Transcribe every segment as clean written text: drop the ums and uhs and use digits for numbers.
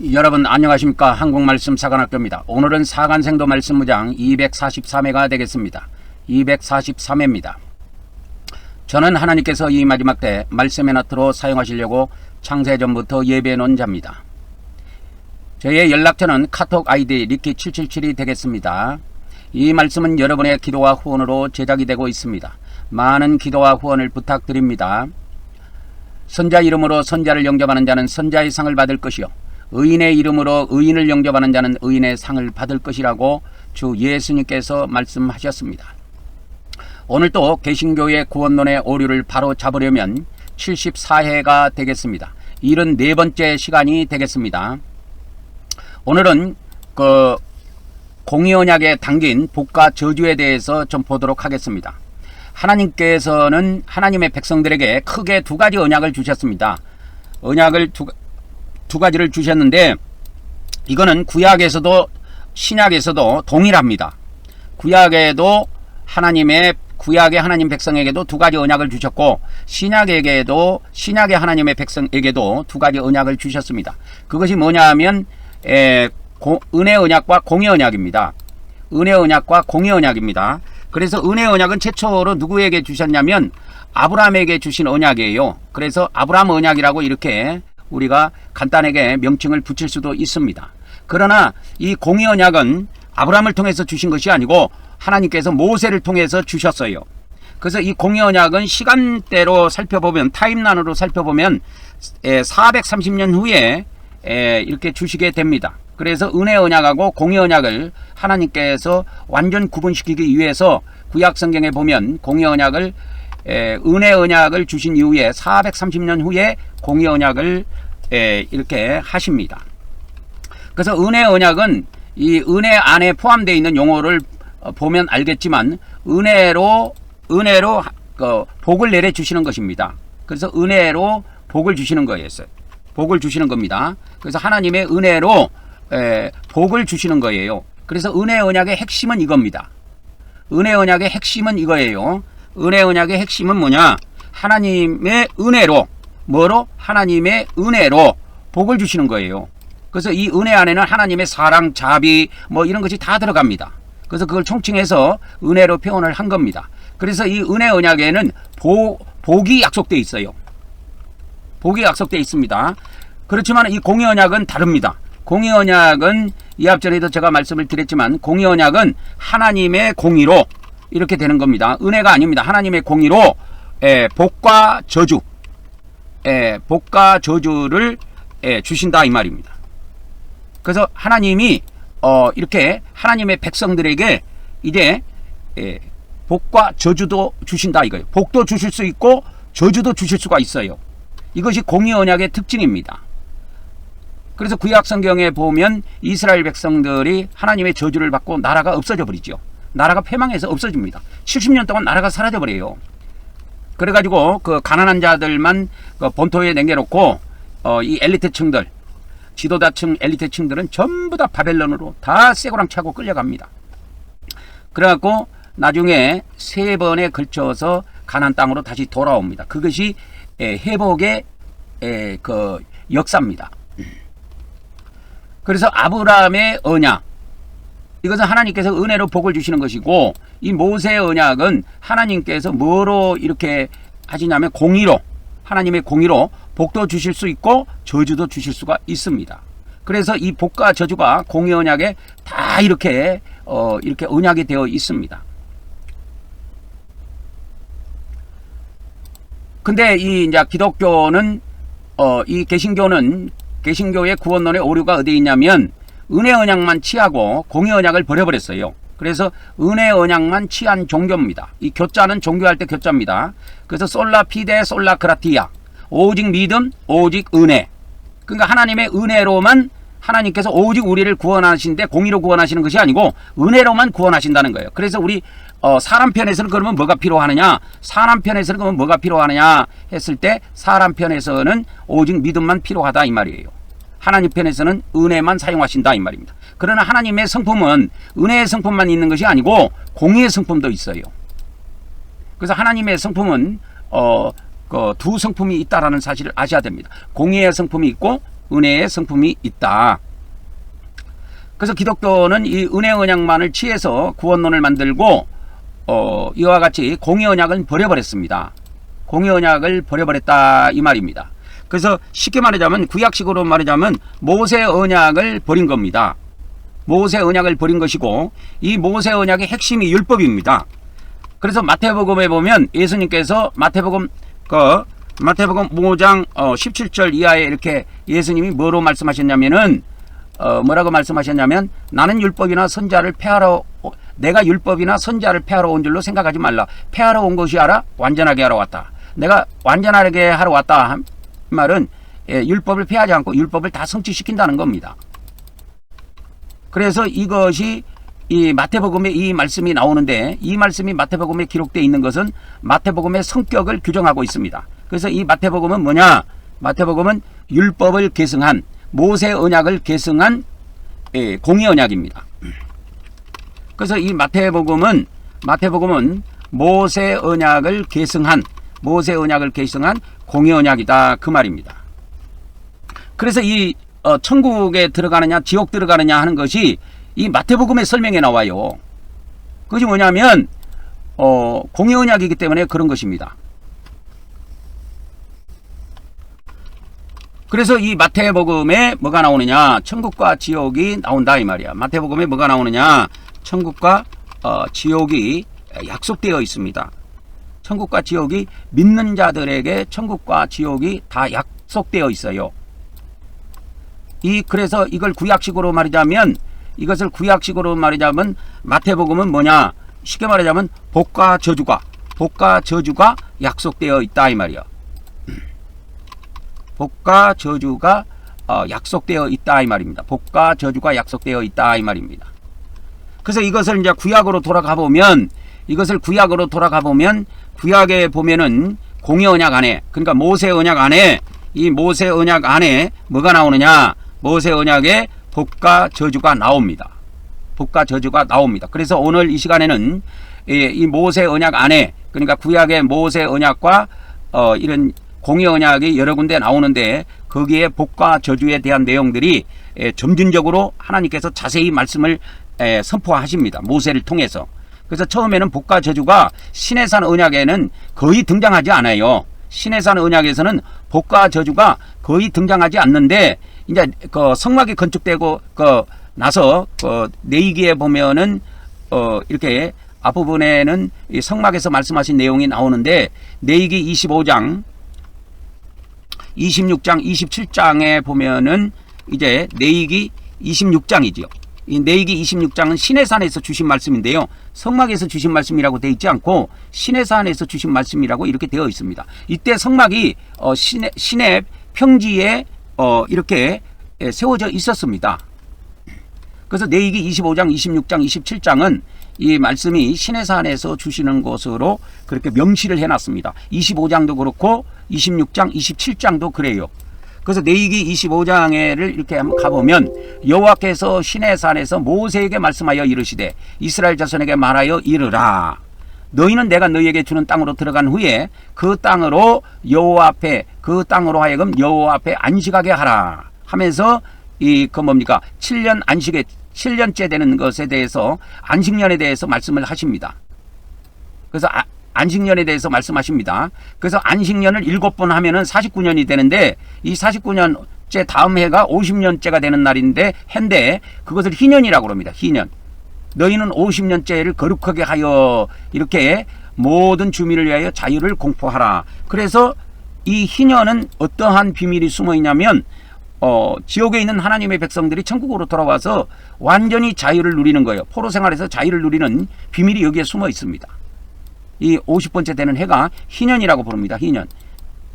여러분 안녕하십니까. 한국말씀 사관학교입니다. 오늘은 사간생도 말씀무장 243회가 되겠습니다. 243회입니다. 저는 하나님께서 이 마지막 때 말씀의 나트로 사용하시려고 창세전부터 예배해 놓은 자입니다. 저의 연락처는 카톡 아이디 리키777이 되겠습니다. 이 말씀은 여러분의 기도와 후원으로 제작이 되고 있습니다. 많은 기도와 후원을 부탁드립니다. 선자 이름으로 선자를 영접하는 자는 선자의 상을 받을 것이요 의인의 이름으로 의인을 영접하는 자는 의인의 상을 받을 것이라고 주 예수님께서 말씀하셨습니다. 오늘 또 개신교의 구원론의 오류를 바로 잡으려면 74회가 되겠습니다. 74번째 시간이 되겠습니다. 오늘은 공의언약에 담긴 복과 저주에 대해서 좀 보도록 하겠습니다. 하나님께서는 하나님의 백성들에게 크게 두 가지 언약을 주셨습니다. 언약을 두 가지를 주셨는데 이거는 구약에서도 신약에서도 동일합니다. 구약의 하나님 백성에게도 두 가지 언약을 주셨고 신약의 하나님의 백성에게도 두 가지 언약을 주셨습니다. 그것이 뭐냐 하면 은혜 언약과 공의 언약입니다. 은혜 언약과 공의 언약입니다. 그래서 은혜 언약은 최초로 누구에게 주셨냐면 아브라함에게 주신 언약이에요. 그래서 아브라함 언약이라고 이렇게 우리가 간단하게 명칭을 붙일 수도 있습니다. 그러나 이 공의 언약은 아브라함을 통해서 주신 것이 아니고 하나님께서 모세를 통해서 주셨어요. 그래서 이 공의 언약은 시간대로 살펴보면 타임란으로 살펴보면 430년 후에 이렇게 주시게 됩니다. 그래서 은혜 언약하고 공의 언약을 하나님께서 완전 구분시키기 위해서 구약 성경에 보면 공의 언약을 은혜 언약을 주신 이후에 430년 후에 공의 언약을 이렇게 하십니다. 그래서 은혜 언약은 이 은혜 안에 포함되어 있는 용어를 보면 알겠지만 은혜로 복을 내려 주시는 것입니다. 그래서 은혜로 복을 주시는 거였어요. 복을 주시는 겁니다. 그래서 하나님의 은혜로 복을 주시는 거예요. 그래서 은혜 언약의 핵심은 이겁니다. 은혜 언약의 핵심은 이거예요. 은혜 언약의 핵심은 뭐냐? 하나님의 은혜로 하나님의 은혜로 복을 주시는 거예요. 그래서 이 은혜 안에는 하나님의 사랑, 자비 이런 것이 다 들어갑니다. 그래서 그걸 총칭해서 은혜로 표현을 한 겁니다. 그래서 이 은혜 언약에는 복이 약속되어 있어요. 복이 약속되어 있습니다. 그렇지만 이 공의 언약은 다릅니다. 공의 언약은 이 앞전에도 제가 말씀을 드렸지만 공의 언약은 하나님의 공의로 이렇게 되는 겁니다. 은혜가 아닙니다. 하나님의 공의로 복과 저주를 주신다 이 말입니다. 그래서 하나님이 이렇게 하나님의 백성들에게 이제 복과 저주도 주신다 이거예요. 복도 주실 수 있고 저주도 주실 수가 있어요. 이것이 공의 언약의 특징입니다. 그래서 구약 성경에 보면 이스라엘 백성들이 하나님의 저주를 받고 나라가 없어져 버리죠. 나라가 패망해서 없어집니다. 70년 동안 나라가 사라져 버려요. 그래가지고 그 가난한 자들만 본토에 남겨놓고 이 엘리트층들, 지도자층 엘리트층들은 전부 다 바벨론으로 다 쇠고랑 차고 끌려갑니다. 그래갖고 나중에 3번에 걸쳐서 가나안 땅으로 다시 돌아옵니다. 그것이 회복의 그 역사입니다. 그래서 아브라함의 언약, 이것은 하나님께서 은혜로 복을 주시는 것이고 이 모세의 언약은 하나님께서 뭐로 이렇게 하시냐면 공의로, 하나님의 공의로 복도 주실 수 있고 저주도 주실 수가 있습니다. 그래서 이 복과 저주가 공의 언약에 다 이렇게 언약이 되어 있습니다. 근데 이제 기독교는 이 개신교의 구원론의 오류가 어디에 있냐면 은혜 언약만 취하고 공의 언약을 버려버렸어요. 그래서 은혜 언약만 취한 종교입니다. 이 교자는 종교할 때 교자입니다. 그래서 솔라 피데 솔라 그라티아, 오직 믿음 오직 은혜. 그러니까 하나님의 은혜로만 하나님께서 오직 우리를 구원하시는데 공의로 구원하시는 것이 아니고 은혜로만 구원하신다는 거예요. 그래서 우리 사람 편에서는 그러면 뭐가 필요하느냐? 사람 편에서는 그러면 뭐가 필요하느냐 했을 때 사람 편에서는 오직 믿음만 필요하다 이 말이에요. 하나님 편에서는 은혜만 사용하신다 이 말입니다. 그러나 하나님의 성품은 은혜의 성품만 있는 것이 아니고 공의의 성품도 있어요. 그래서 하나님의 성품은 두 성품이 있다라는 사실을 아셔야 됩니다. 공의의 성품이 있고 은혜의 성품이 있다. 그래서 기독교는 이 은혜 언약만을 취해서 구원론을 만들고 이와 같이 공의 언약을 버려버렸습니다. 공의 언약을 버려버렸다 이 말입니다. 그래서 쉽게 말하자면 구약식으로 말하자면 모세 언약을 버린 겁니다. 모세 언약을 버린 것이고 이 모세 언약의 핵심이 율법입니다. 그래서 마태복음에 보면 예수님께서 마태복음 5장 17절 이하에 이렇게 예수님이 뭐로 말씀하셨냐면은 뭐라고 말씀하셨냐면 나는 율법이나 선자를 폐하러 내가 율법이나 선자를 폐하러 온 줄로 생각하지 말라. 폐하러 온 것이 아니라 완전하게 하러 왔다. 내가 완전하게 하러 왔다 한 말은 율법을 폐하지 않고 율법을 다 성취시킨다는 겁니다. 그래서 이것이 이 마태복음에 이 말씀이 나오는데 이 말씀이 마태복음에 기록되어 있는 것은 마태복음의 성격을 규정하고 있습니다. 그래서 이 마태복음은 뭐냐? 마태복음은 율법을 계승한 모세 언약을 계승한 공의 언약입니다. 그래서 이 마태복음은 모세 언약을 계승한 공의 언약이다 그 말입니다. 그래서 이 천국에 들어가느냐 지옥 들어가느냐 하는 것이 이 마태복음의 설명에 나와요. 그것이 뭐냐면 공의 언약이기 때문에 그런 것입니다. 그래서 이 마태복음에 뭐가 나오느냐? 천국과 지옥이 나온다 이 말이야. 마태복음에 뭐가 나오느냐? 천국과 지옥이 약속되어 있습니다. 천국과 지옥이 믿는 자들에게 천국과 지옥이 다 약속되어 있어요. 그래서 이걸 구약식으로 말하자면 마태복음은 뭐냐? 쉽게 말하자면 복과 저주가 약속되어 있다 이 말이야. 복과 저주가 약속되어 있다 이 말입니다. 복과 저주가 약속되어 있다 이 말입니다. 그래서 이것을 이제 구약으로 돌아가 보면 구약에 보면은 공의 언약 안에 그러니까 모세 언약 안에 이 모세 언약 안에 뭐가 나오느냐? 모세 언약에 복과 저주가 나옵니다. 복과 저주가 나옵니다. 그래서 오늘 이 시간에는 이 모세 언약 안에 그러니까 구약의 모세 언약과 이런 공의 언약이 여러 군데 나오는데 거기에 복과 저주에 대한 내용들이 점진적으로 하나님께서 자세히 말씀을 선포하십니다. 모세를 통해서. 그래서 처음에는 복과 저주가 시내산 언약에는 거의 등장하지 않아요. 시내산 언약에서는 복과 저주가 거의 등장하지 않는데 이제 그 성막이 건축되고 나서 레위기에 보면은 이렇게 앞부분에는 이 성막에서 말씀하신 내용이 나오는데 레위기 25장 26장 27장에 보면은 이제 레위기 26장이지요. 이 레위기 26장은 시내산에서 주신 말씀인데요. 성막에서 주신 말씀이라고 되어 있지 않고 시내산에서 주신 말씀이라고 이렇게 되어 있습니다. 이때 성막이 시내 평지에 이렇게 세워져 있었습니다. 그래서 레위기 25장, 26장, 27장은 이 말씀이 시내산에서 주시는 것으로 그렇게 명시를 해놨습니다. 25장도 그렇고 26장, 27장도 그래요. 그래서 레위기 25장에를 이렇게 한번 가보면 여호와께서 시내산에서 모세에게 말씀하여 이르시되 이스라엘 자손에게 말하여 이르라. 너희는 내가 너희에게 주는 땅으로 들어간 후에 그 땅으로 하여금 여호와 앞에 안식하게 하라 하면서 그 뭡니까 7년째 되는 것에 대해서 안식년에 대해서 말씀을 하십니다. 그래서 안식년에 대해서 말씀하십니다. 그래서 안식년을 7번 하면은 49년이 되는데 이 49년째 다음 해가 50년째가 되는 날인데 해인데 그것을 희년이라고 합니다. 희년. 너희는 50년째를 거룩하게 하여 이렇게 모든 주민을 위하여 자유를 공포하라. 그래서 이 희년은 어떠한 비밀이 숨어 있냐면 지옥에 있는 하나님의 백성들이 천국으로 돌아와서 완전히 자유를 누리는 거예요. 포로 생활에서 자유를 누리는 비밀이 여기에 숨어 있습니다. 이 50번째 되는 해가 희년이라고 부릅니다.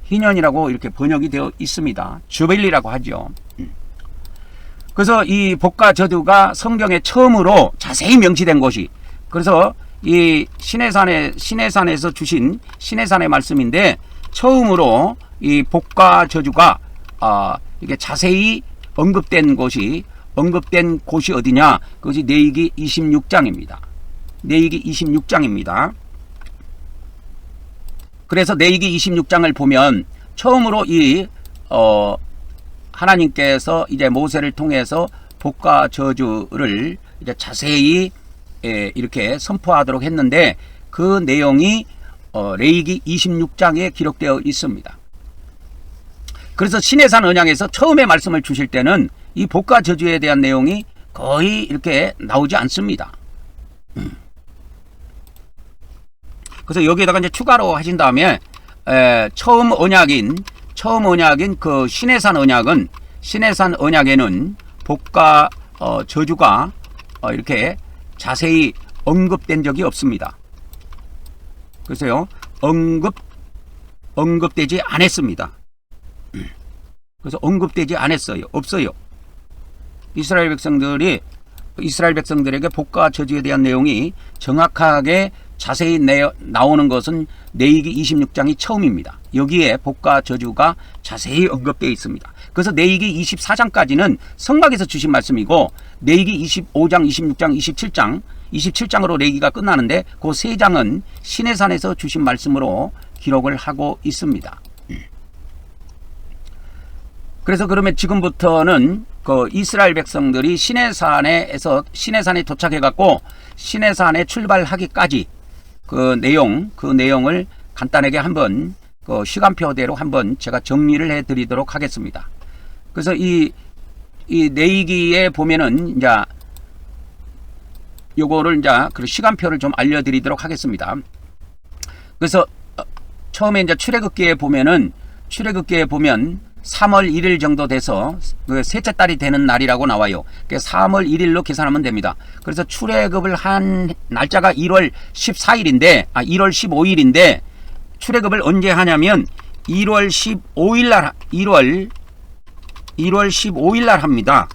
희년이라고 이렇게 번역이 되어 있습니다. 주벨리라고 하죠. 그래서 이 복과 저주가 성경에 처음으로 자세히 명시된 것이 그래서 이 시내산에서 주신 시내산의 말씀인데 처음으로 이 복과 저주가 이게 자세히 언급된 곳이 어디냐? 그것이 레위기 26장입니다. 레위기 26장입니다. 그래서 레위기 26장을 보면 처음으로 하나님께서 이제 모세를 통해서 복과 저주를 이제 자세히 이렇게 선포하도록 했는데 그 내용이 레위기 26장에 기록되어 있습니다. 그래서 시내산 언약에서 처음에 말씀을 주실 때는 이 복과 저주에 대한 내용이 거의 이렇게 나오지 않습니다. 그래서 여기에다가 이제 추가로 하신 다음에 처음 언약인 그 시내산 언약에는 복과 저주가 이렇게 자세히 언급된 적이 없습니다. 그래서요 언급되지 않았습니다. 그래서 언급되지 않았어요. 없어요. 이스라엘 백성들에게 복과 저주에 대한 내용이 정확하게 자세히 나오는 것은 레위기 26장이 처음입니다. 여기에 복과 저주가 자세히 언급되어 있습니다. 그래서 레위기 24장까지는 성막에서 주신 말씀이고 레위기 25장, 26장, 27장으로 레위기가 끝나는데 그 3장은 시내산에서 주신 말씀으로 기록을 하고 있습니다. 그래서 그러면 지금부터는 그 이스라엘 백성들이 시내산에 도착해 갖고 시내산에 출발하기까지 그 내용을 간단하게 한번 그 시간표대로 한번 제가 정리를 해 드리도록 하겠습니다. 그래서 이 레위기에 보면은 이제 요거를 이제 그 시간표를 좀 알려 드리도록 하겠습니다. 그래서 처음에 이제 출애굽기에 보면 3월 1일 정도 돼서 그 셋째 달이 되는 날이라고 나와요. 그러니까 3월 1일로 계산하면 됩니다. 그래서 출애굽을 한 날짜가 1월 14일인데 1월 15일인데 출애굽을 언제 하냐면 1월 15일 날 합니다.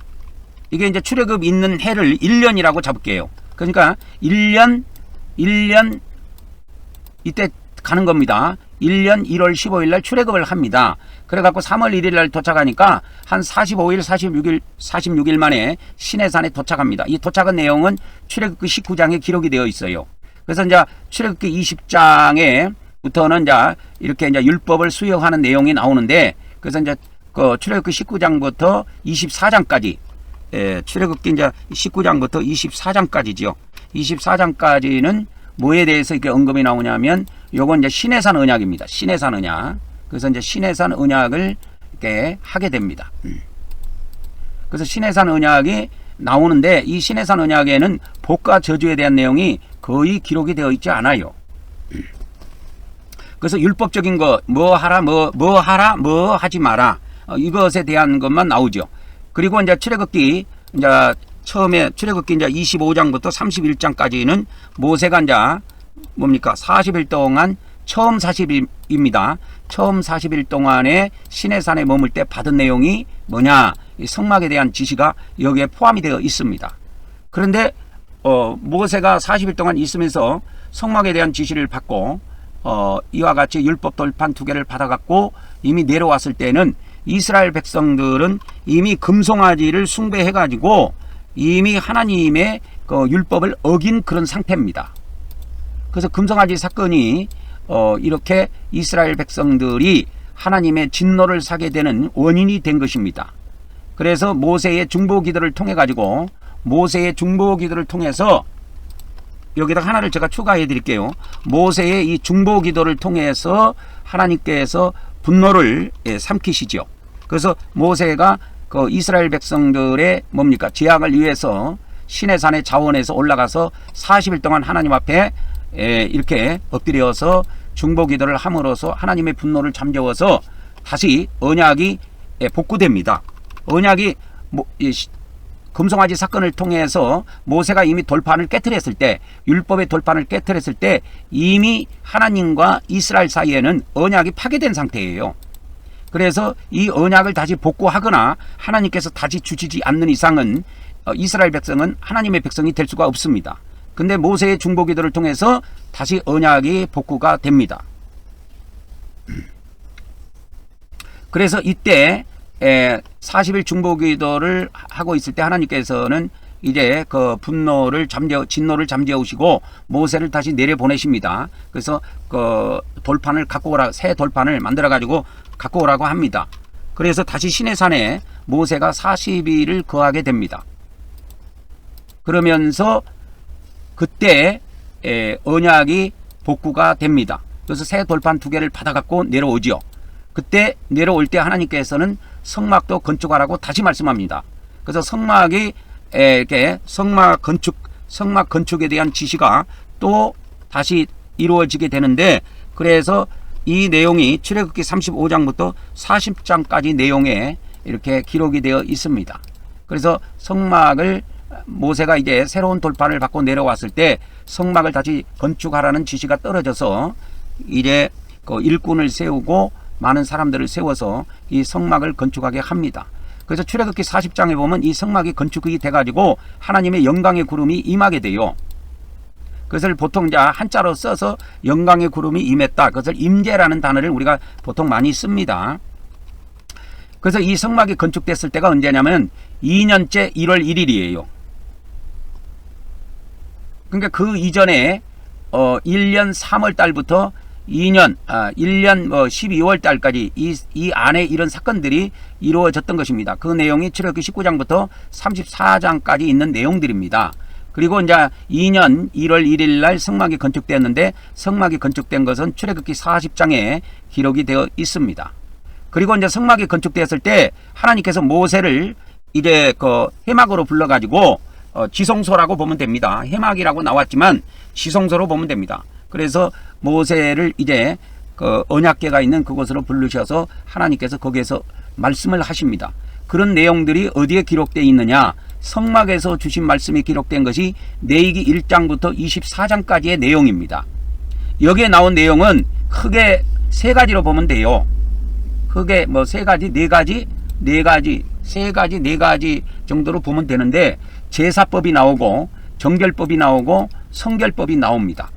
이게 이제 출애굽 있는 해를 1년이라고 잡을게요. 그러니까 1년 이때 가는 겁니다. 1년 1월 15일 날 출애굽을 합니다. 그래갖고 3월 1일 날 도착하니까 한 45일, 46일 만에 시내산에 도착합니다. 이 도착한 내용은 출애굽기 19장에 기록이 되어 있어요. 그래서 이제 출애굽기 20장에부터는 이제 이렇게 이제 율법을 수여하는 내용이 나오는데, 그래서 이제 그 출애굽기 19장부터 24장까지, 출애굽기 이제 19장부터 24장까지죠. 24장까지는 뭐에 대해서 이렇게 언급이 나오냐면, 요건 이제 시내산 언약입니다. 시내산 언약. 그래서 이제 시내산 언약을 이렇게 하게 됩니다. 그래서 시내산 언약이 나오는데, 이 시내산 언약에는 복과 저주에 대한 내용이 거의 기록이 되어 있지 않아요. 그래서 율법적인 거, 뭐 하라, 뭐 하지 마라, 이것에 대한 것만 나오죠. 그리고 이제 출애굽기, 이제 처음에 출애굽기 이제 25장부터 31장까지는 모세가 이제 뭡니까? 40일 동안 처음 40일입니다. 처음 40일 동안에 시내산에 머물 때 받은 내용이 뭐냐? 이 성막에 대한 지시가 여기에 포함이 되어 있습니다. 그런데 모세가 40일 동안 있으면서 성막에 대한 지시를 받고 이와 같이 율법 돌판 2개를 받아갖고 이미 내려왔을 때는 이스라엘 백성들은 이미 금송아지를 숭배해가지고 이미 하나님의 그 율법을 어긴 그런 상태입니다. 그래서 금송아지 사건이 이렇게 이스라엘 백성들이 하나님의 진노를 사게 되는 원인이 된 것입니다. 그래서 모세의 중보 기도를 통해 가지고 여기다 하나를 제가 추가해 드릴게요. 모세의 이 중보 기도를 통해서 하나님께서 분노를 삼키시죠. 그래서 모세가 그 이스라엘 백성들의 뭡니까? 재앙을 위해서 시내산의 자원에서 올라가서 40일 동안 하나님 앞에 이렇게 엎드려서 중보 기도를 함으로써 하나님의 분노를 잠재워서 다시 언약이 복구됩니다. 언약이 금송아지 사건을 통해서 모세가 이미 돌판을 깨트렸을 때, 율법의 돌판을 깨트렸을 때 이미 하나님과 이스라엘 사이에는 언약이 파괴된 상태예요. 그래서 이 언약을 다시 복구하거나 하나님께서 다시 주시지 않는 이상은 이스라엘 백성은 하나님의 백성이 될 수가 없습니다. 근데 모세의 중보 기도를 통해서 다시 언약이 복구가 됩니다. 그래서 이때 40일 중보 기도를 하고 있을 때 하나님께서는 이제 그 진노를 잠재우시고 모세를 다시 내려보내십니다. 그래서 그 돌판을 갖고 오라, 새 돌판을 만들어 가지고 갖고 오라고 합니다. 그래서 다시 시내산에 모세가 40일을 거하게 됩니다. 그러면서 그때 언약이 복구가 됩니다. 그래서 새 돌판 2개를 받아갖고 내려오지요. 그때 내려올 때 하나님께서는 성막도 건축하라고 다시 말씀합니다. 그래서 성막이 이렇게 성막 건축에 대한 지시가 또 다시 이루어지게 되는데, 그래서 이 내용이 출애굽기 35장부터 40장까지 내용에 이렇게 기록이 되어 있습니다. 그래서 성막을 모세가 이제 새로운 돌판을 받고 내려왔을 때 성막을 다시 건축하라는 지시가 떨어져서 이제 그 일꾼을 세우고 많은 사람들을 세워서 이 성막을 건축하게 합니다. 그래서 출애굽기 40장에 보면 이 성막이 건축이 돼가지고 하나님의 영광의 구름이 임하게 돼요. 그것을 보통 이제 한자로 써서 영광의 구름이 임했다. 그것을 임재라는 단어를 우리가 보통 많이 씁니다. 그래서 이 성막이 건축됐을 때가 언제냐면 2년째 1월 1일이에요. 그러니까 그 이전에 1년 3월 달부터 1년 12월 달까지 이 안에 이런 사건들이 이루어졌던 것입니다. 그 내용이 출애굽기 19장부터 34장까지 있는 내용들입니다. 그리고 이제 2년 1월 1일 날 성막이 건축되었는데, 성막이 건축된 것은 출애굽기 40장에 기록이 되어 있습니다. 그리고 이제 성막이 건축되었을 때 하나님께서 모세를 이제 그 해막으로 불러가지고 지성소라고 보면 됩니다. 해막이라고 나왔지만 지성소로 보면 됩니다. 그래서 모세를 이제 그 언약궤가 있는 그곳으로 부르셔서 하나님께서 거기에서 말씀을 하십니다. 그런 내용들이 어디에 기록되어 있느냐? 성막에서 주신 말씀이 기록된 것이 레위기 1장부터 24장까지의 내용입니다. 여기에 나온 내용은 크게 3가지로 보면 돼요. 크게 뭐 3가지, 4가지, 4가지, 3가지, 4가지 정도로 보면 되는데, 제사법이 나오고 정결법이 나오고 성결법이 나옵니다.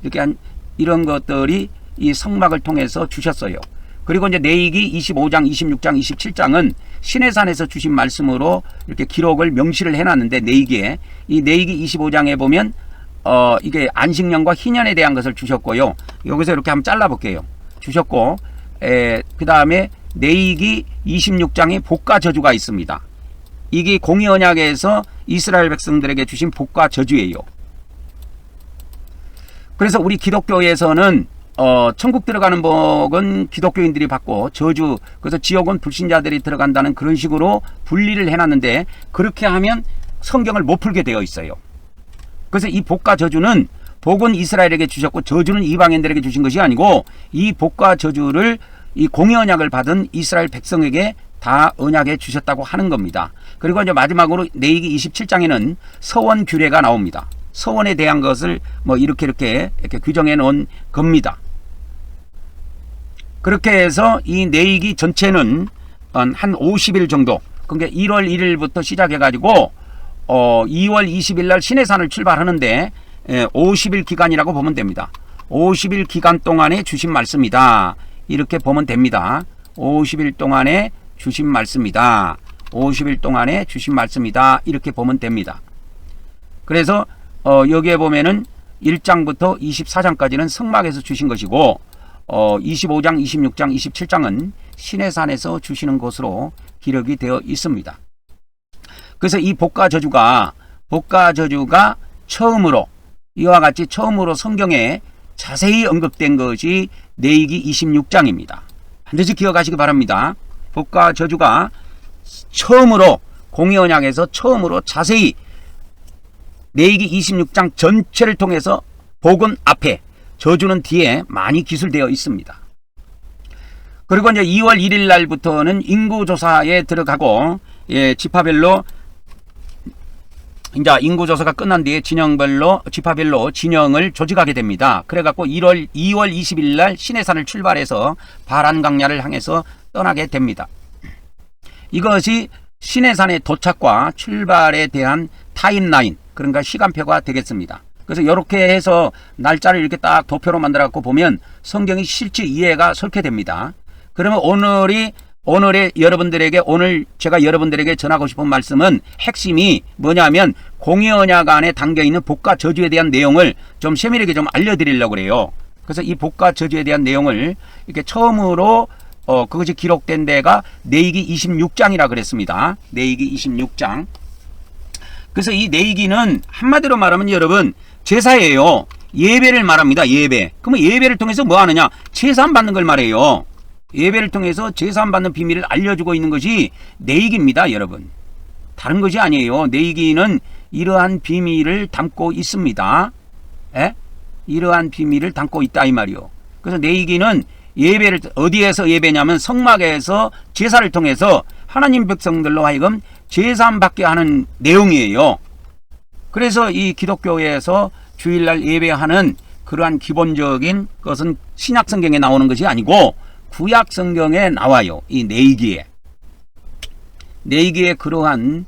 이렇게 이런 것들이 이 성막을 통해서 주셨어요. 그리고 이제 레위기 25장, 26장, 27장은 시내산에서 주신 말씀으로 이렇게 기록을 명시를 해놨는데, 레위기에 이 레위기 25장에 보면 이게 안식년과 희년에 대한 것을 주셨고요. 여기서 이렇게 한번 잘라볼게요. 주셨고, 그 다음에 레위기 26장에 복과 저주가 있습니다. 이게 공의언약에서 이스라엘 백성들에게 주신 복과 저주예요. 그래서 우리 기독교에서는 천국 들어가는 복은 기독교인들이 받고 저주, 그래서 지옥은 불신자들이 들어간다는 그런 식으로 분리를 해놨는데, 그렇게 하면 성경을 못 풀게 되어 있어요. 그래서 이 복과 저주는, 복은 이스라엘에게 주셨고 저주는 이방인들에게 주신 것이 아니고, 이 복과 저주를 이 공의언약을 받은 이스라엘 백성에게 다 언약에 주셨다고 하는 겁니다. 그리고 이제 마지막으로 레위기 27장에는 서원 규례가 나옵니다. 서원에 대한 것을 뭐 이렇게 규정해 놓은 겁니다. 그렇게 해서 이 레위기 전체는 한 50일 정도, 그러니까 1월 1일부터 시작해 가지고 2월 20일 날 시내산을 출발하는데 50일 기간이라고 보면 됩니다. 50일 기간 동안에 주신 말씀이다. 이렇게 보면 됩니다. 50일 동안에 주신 말씀이다. 50일 동안에 주신 말씀이다. 이렇게 보면 됩니다. 그래서 여기에 보면은 1장부터 24장까지는 성막에서 주신 것이고, 25장, 26장, 27장은 시내산에서 주시는 것으로 기록이 되어 있습니다. 그래서 이 복과 저주가 처음으로, 이와 같이 처음으로 성경에 자세히 언급된 것이 레위기 26장입니다. 반드시 기억하시기 바랍니다. 복과 저주가 처음으로, 공의언약에서 처음으로 자세히 레위기 26장 전체를 통해서 복은 앞에, 저주는 뒤에 많이 기술되어 있습니다. 그리고 이제 2월 1일 날부터는 인구조사에 들어가고, 지파별로, 이제 인구조사가 끝난 뒤에 지파별로 진영을 조직하게 됩니다. 그래갖고 2월 20일 날 시내산을 출발해서 바란 강야를 향해서 떠나게 됩니다. 이것이 시내산의 도착과 출발에 대한 타임라인, 그러니까 시간표가 되겠습니다. 그래서 이렇게 해서 날짜를 이렇게 딱 도표로 만들어 갖고 보면 성경이 실제 이해가 쉽게 됩니다. 그러면 오늘 제가 여러분들에게 전하고 싶은 말씀은 핵심이 뭐냐면, 공의언약 안에 담겨있는 복과 저주에 대한 내용을 좀 세밀하게 좀 알려드리려고 그래요. 그래서 이 복과 저주에 대한 내용을 이렇게 처음으로 그것이 기록된 데가 레위기 26장이라 그랬습니다. 레위기 26장. 그래서 이 레위기는 한마디로 말하면 여러분 제사예요. 예배를 말합니다. 예배. 그러면 예배를 통해서 뭐 하느냐? 제사함 받는 걸 말해요. 예배를 통해서 제사함 받는 비밀을 알려주고 있는 것이 레위기입니다, 여러분. 다른 것이 아니에요. 레위기는 이러한 비밀을 담고 있습니다. 에? 이러한 비밀을 담고 있다 이 말이요. 그래서 레위기는 예배를 어디에서 예배냐면 성막에서 제사를 통해서 하나님 백성들로 하여금 제사함 받게 하는 내용이에요. 그래서 이 기독교에서 주일날 예배하는 그러한 기본적인 것은 신약 성경에 나오는 것이 아니고 구약 성경에 나와요. 이 레위기에 그러한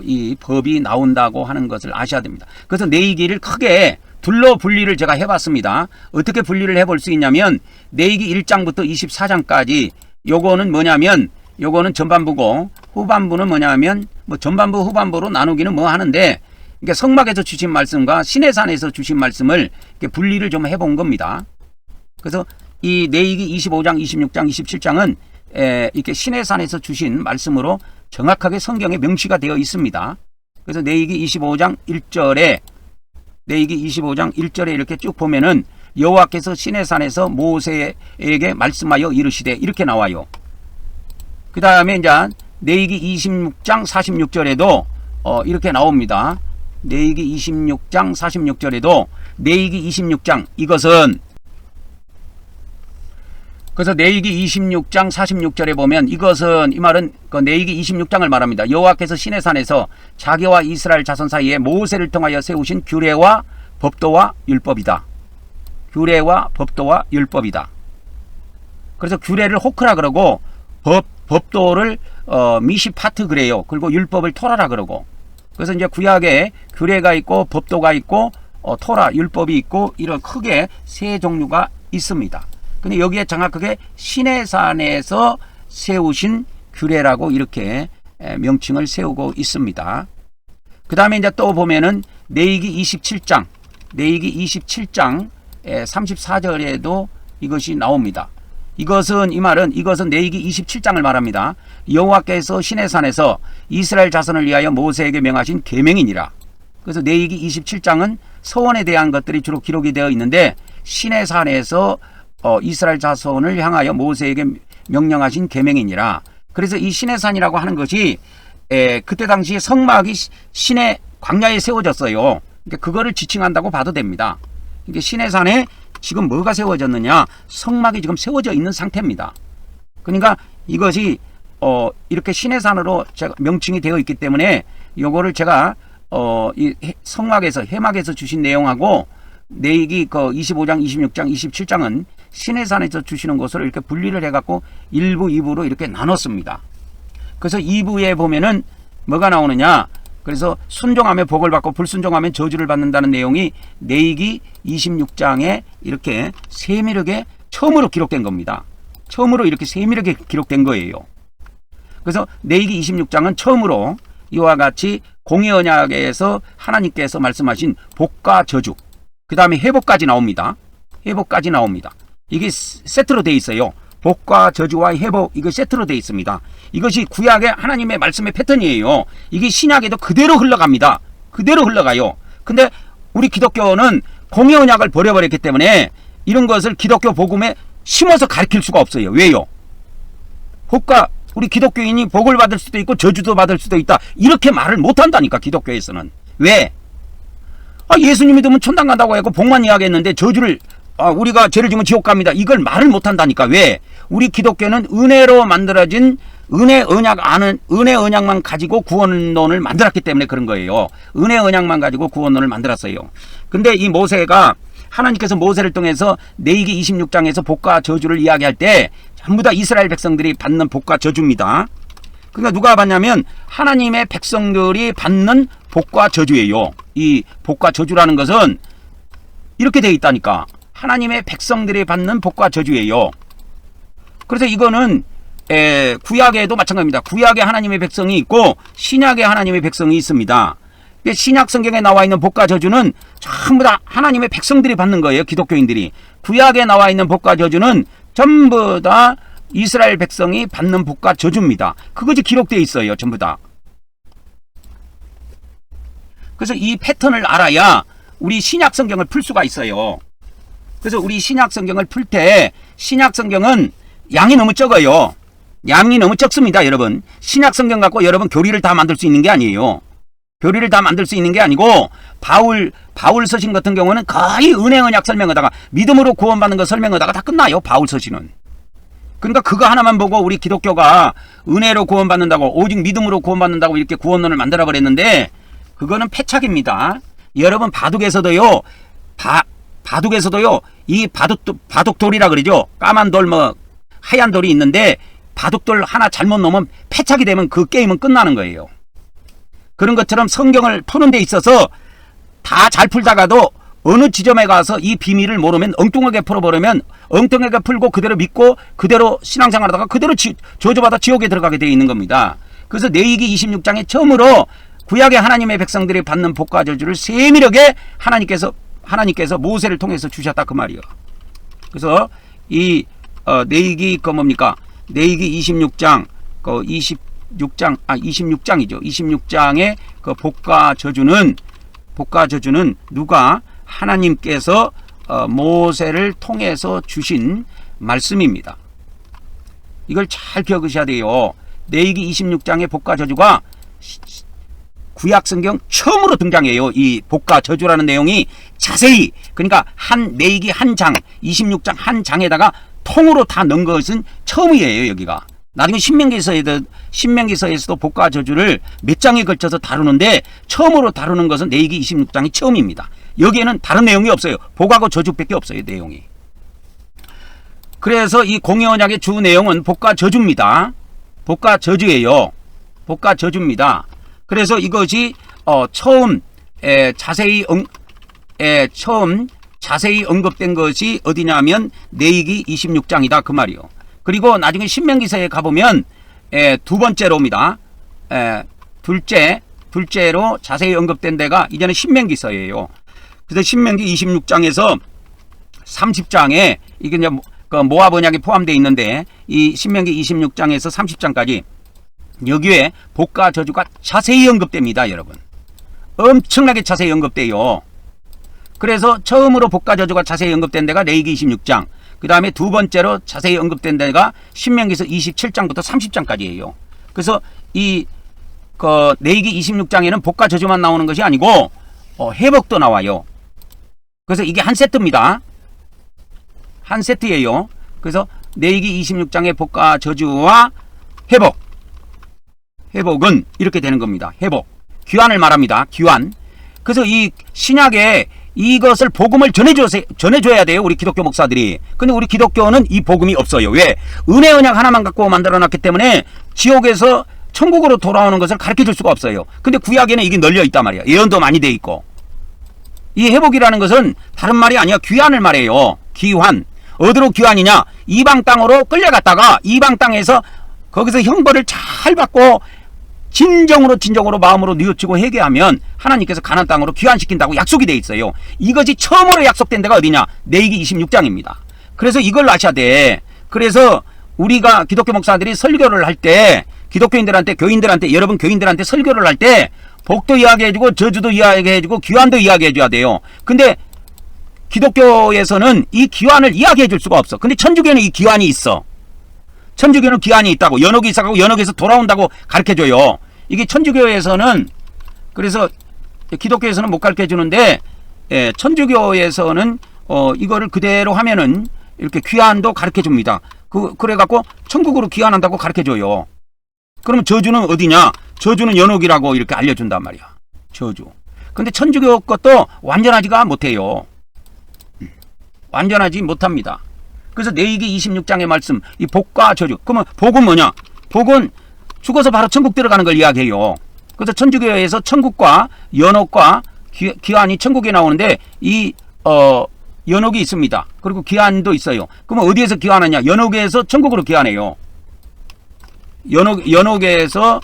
이 법이 나온다고 하는 것을 아셔야 됩니다. 그래서 레위기를 크게 둘로 분리를 제가 해봤습니다. 어떻게 분리를 해볼 수 있냐면 레위기 1장부터 24장까지 요거는 뭐냐면 요거는 전반부고 후반부는 뭐냐면 뭐 전반부 후반부로 나누기는 뭐 하는데 그러니까 성막에서 주신 말씀과 시내산에서 주신 말씀을 이렇게 분리를 좀 해본 겁니다. 그래서 이 레위기 25장, 26장, 27장은 이렇게 시내산에서 주신 말씀으로 정확하게 성경에 명시가 되어 있습니다. 그래서 레위기 25장 1절에 이렇게 쭉 보면은 여호와께서 시내산에서 모세에게 말씀하여 이르시되 이렇게 나와요. 그 다음에 이제 레위기 26장 46절에도 이렇게 나옵니다. 레위기 26장 46절에도 레위기 26장 이것은 그래서 레위기 26장 46절에 보면 이것은 이 말은 그 레위기 26장을 말합니다. 여호와께서 시내산에서 자기와 이스라엘 자손 사이에 모세를 통하여 세우신 규례와 법도와 율법이다. 규례와 법도와 율법이다. 그래서 규례를 호크라 그러고 법도를 미시파트 그래요. 그리고 율법을 토라라 그러고. 그래서 이제 구약에 규례가 있고 법도가 있고 토라 율법이 있고 이런 크게 세 종류가 있습니다. 근데 여기에 정확하게 시내산에서 세우신 규례라고 이렇게 명칭을 세우고 있습니다. 그 다음에 이제 또 보면은 레위기 27장 34절에도 이것이 나옵니다. 이것은 이 말은 이것은 레위기 27장을 말합니다. 여호와께서 시내산에서 이스라엘 자손을 위하여 모세에게 명하신 계명이니라. 그래서 레위기 27장은 서원에 대한 것들이 주로 기록이 되어 있는데 시내산에서 이스라엘 자손을 향하여 모세에게 명령하신 계명이니라. 그래서 이 시내산이라고 하는 것이 그때 당시에 성막이 시내 광야에 세워졌어요. 그러니까 그거를 지칭한다고 봐도 됩니다. 그러니까 시내산에 지금 뭐가 세워졌느냐? 성막이 지금 세워져 있는 상태입니다. 그러니까 이것이 이렇게 시내산으로 제가 명칭이 되어 있기 때문에 요거를 제가 이 성막에서 해막에서 주신 내용하고 레위기 25장, 26장, 27장은 시내산에서 주시는 것을 이렇게 분리를 해갖고 1부, 2부로 이렇게 나눴습니다. 그래서 2부에 보면은 뭐가 나오느냐? 그래서 순종하면 복을 받고 불순종하면 저주를 받는다는 내용이 레위기 26장에 이렇게 세밀하게 처음으로 기록된 겁니다. 처음으로 이렇게 세밀하게 기록된 거예요. 그래서 레위기 26장은 처음으로 이와 같이 공의 언약에서 하나님께서 말씀하신 복과 저주, 그 다음에 회복까지 나옵니다. 회복까지 나옵니다. 이게 세트로 되어 있어요. 복과 저주와 회복, 이거 세트로 되어 있습니다. 이것이 구약의 하나님의 말씀의 패턴이에요. 이게 신약에도 그대로 흘러갑니다. 그대로 흘러가요. 근데 우리 기독교는 공의 언약을 버려버렸기 때문에 이런 것을 기독교 복음에 심어서 가르칠 수가 없어요. 왜요? 복과 우리 기독교인이 복을 받을 수도 있고 저주도 받을 수도 있다. 이렇게 말을 못한다니까, 기독교에서는. 왜? 예수님 믿으면 천당 간다고 했고 복만 이야기했는데 저주를 우리가 죄를 지면 지옥 갑니다. 이걸 말을 못한다니까. 왜? 우리 기독교는 은혜로 만들어진 은혜 언약만 가지고 구원론을 만들었기 때문에 그런 거예요. 은혜 언약만 가지고 구원론을 만들었어요. 근데 이 모세가 하나님께서 모세를 통해서 레위기 26장에서 복과 저주를 이야기할 때 전부 다 이스라엘 백성들이 받는 복과 저주입니다. 그러니까 누가 받냐면 하나님의 백성들이 받는 복과 저주예요. 이 복과 저주라는 것은 이렇게 되어 있다니까. 하나님의 백성들이 받는 복과 저주예요. 그래서 이거는 구약에도 마찬가지입니다. 구약에 하나님의 백성이 있고 신약에 하나님의 백성이 있습니다. 신약 성경에 나와 있는 복과 저주는 전부 다 하나님의 백성들이 받는 거예요. 기독교인들이. 구약에 나와 있는 복과 저주는 전부 다 이스라엘 백성이 받는 복과 저주입니다. 그것이 기록되어 있어요. 전부 다. 그래서 이 패턴을 알아야 우리 신약 성경을 풀 수가 있어요. 그래서 우리 신약 성경을 풀 때 신약 성경은 양이 너무 적어요. 양이 너무 적습니다, 여러분. 신약 성경 갖고 여러분 교리를 다 만들 수 있는 게 아니에요. 교리를 다 만들 수 있는 게 아니고 바울 서신 같은 경우는 거의 은혜 언약 설명하다가 믿음으로 구원받는 거 설명하다가 다 끝나요. 바울 서신은. 그러니까 그거 하나만 보고 우리 기독교가 은혜로 구원받는다고 오직 믿음으로 구원받는다고 이렇게 구원론을 만들어 버렸는데 그거는 패착입니다. 여러분 바둑에서도요. 바둑에서도요. 이 바둑돌이라 그러죠. 까만 돌 하얀 돌이 있는데 바둑돌 하나 잘못 놓으면 패착이 되면 그 게임은 끝나는 거예요. 그런 것처럼 성경을 푸는 데 있어서 다 잘 풀다가도 어느 지점에 가서 이 비밀을 모르면 엉뚱하게 풀어버리면 엉뚱하게 풀고 그대로 믿고 그대로 신앙생활하다가 그대로 저주받아 지옥에 들어가게 되어 있는 겁니다. 그래서 레위기 26장에 처음으로 구약의 하나님의 백성들이 받는 복과 저주를 세밀하게 하나님께서 모세를 통해서 주셨다 그 말이에요. 그래서 이 레위기 뭡니까? 레위기 26장 26장이죠. 26장의 그 복과 저주는 누가 하나님께서 모세를 통해서 주신 말씀입니다. 이걸 잘 기억하셔야 돼요. 레위기 26장의 복과 저주가 구약 성경 처음으로 등장해요. 이 복과 저주라는 내용이 자세히 그러니까 레위기 한 장 26장 한 장에다가 통으로 다 넣은 것은 처음이에요. 여기가. 나중에 신명기서에서도 복과 저주를 몇 장에 걸쳐서 다루는데 처음으로 다루는 것은 레위기 26장이 처음입니다. 여기에는 다른 내용이 없어요. 복하고 저주밖에 없어요. 내용이. 그래서 이 공의언약의 주 내용은 복과 저주입니다. 복과 저주예요. 복과 저주입니다. 그래서 이것이 처음 자세히 언급된 것이 어디냐면 레위기 26장이다 그 말이요. 그리고 나중에 신명기서에 가보면 두 번째로입니다. 둘째로 자세히 언급된 데가 이제는 신명기서예요. 그래서 신명기 26장에서 30장에 이게 이제 모압 언약이 포함되어 있는데 이 신명기 26장에서 30장까지 여기에 복과 저주가 자세히 언급됩니다. 여러분. 엄청나게 자세히 언급돼요. 그래서 처음으로 복과 저주가 자세히 언급된 데가 레위기 26장. 그 다음에 두 번째로 자세히 언급된 데가 신명기서 27장부터 30장까지예요. 그래서 이 레위기 26장에는 복과 저주만 나오는 것이 아니고 회복도 나와요. 그래서 이게 한 세트입니다. 한 세트예요. 그래서 레위기 26장의 복과 저주와 회복은 이렇게 되는 겁니다. 회복. 귀환을 말합니다. 귀환. 그래서 이 신약에 이것을 복음을 전해줘야 돼요. 우리 기독교 목사들이. 근데 우리 기독교는 이 복음이 없어요. 왜? 은혜 언약 하나만 갖고 만들어놨기 때문에 지옥에서 천국으로 돌아오는 것을 가르쳐줄 수가 없어요. 근데 구약에는 이게 널려 있단 말이야. 예언도 많이 돼 있고. 이 회복이라는 것은 다른 말이 아니야. 귀환을 말해요. 귀환. 어디로 귀환이냐? 이방 땅으로 끌려갔다가 이방 땅에서 거기서 형벌을 잘 받고 진정으로 마음으로 뉘우치고 회개하면 하나님께서 가나안 땅으로 귀환시킨다고 약속이 돼 있어요. 이것이 처음으로 약속된 데가 어디냐? 레위기 26장입니다. 그래서 이걸 아셔야 돼. 그래서 우리가 기독교 목사들이 설교를 할 때 기독교인들한테 여러분 교인들한테 설교를 할 때 복도 이야기해주고 저주도 이야기해주고 귀환도 이야기해줘야 돼요. 근데 기독교에서는 이 귀환을 이야기해줄 수가 없어. 근데 천주교는 이 귀환이 있어. 천주교는 귀환이 있다고. 연옥이 있어가고 연옥에서 돌아온다고 가르쳐줘요. 이게 천주교에서는 그래서 기독교에서는 못 가르쳐주는데 천주교에서는 이거를 그대로 하면은 이렇게 귀환도 가르쳐줍니다. 그래갖고 천국으로 귀환한다고 가르쳐줘요. 그러면 저주는 어디냐? 저주는 연옥이라고 이렇게 알려준단 말이야. 저주. 근데 천주교 것도 완전하지가 못해요. 완전하지 못합니다. 그래서 레위기 26장의 말씀, 이 복과 저주. 그러면 복은 뭐냐? 복은 죽어서 바로 천국 들어가는 걸 이야기해요. 그래서 천주교에서 천국과 연옥과 귀환이 천국에 나오는데 이 연옥이 있습니다. 그리고 귀환도 있어요. 그러면 어디에서 귀환하냐? 연옥에서 천국으로 귀환해요. 연옥에서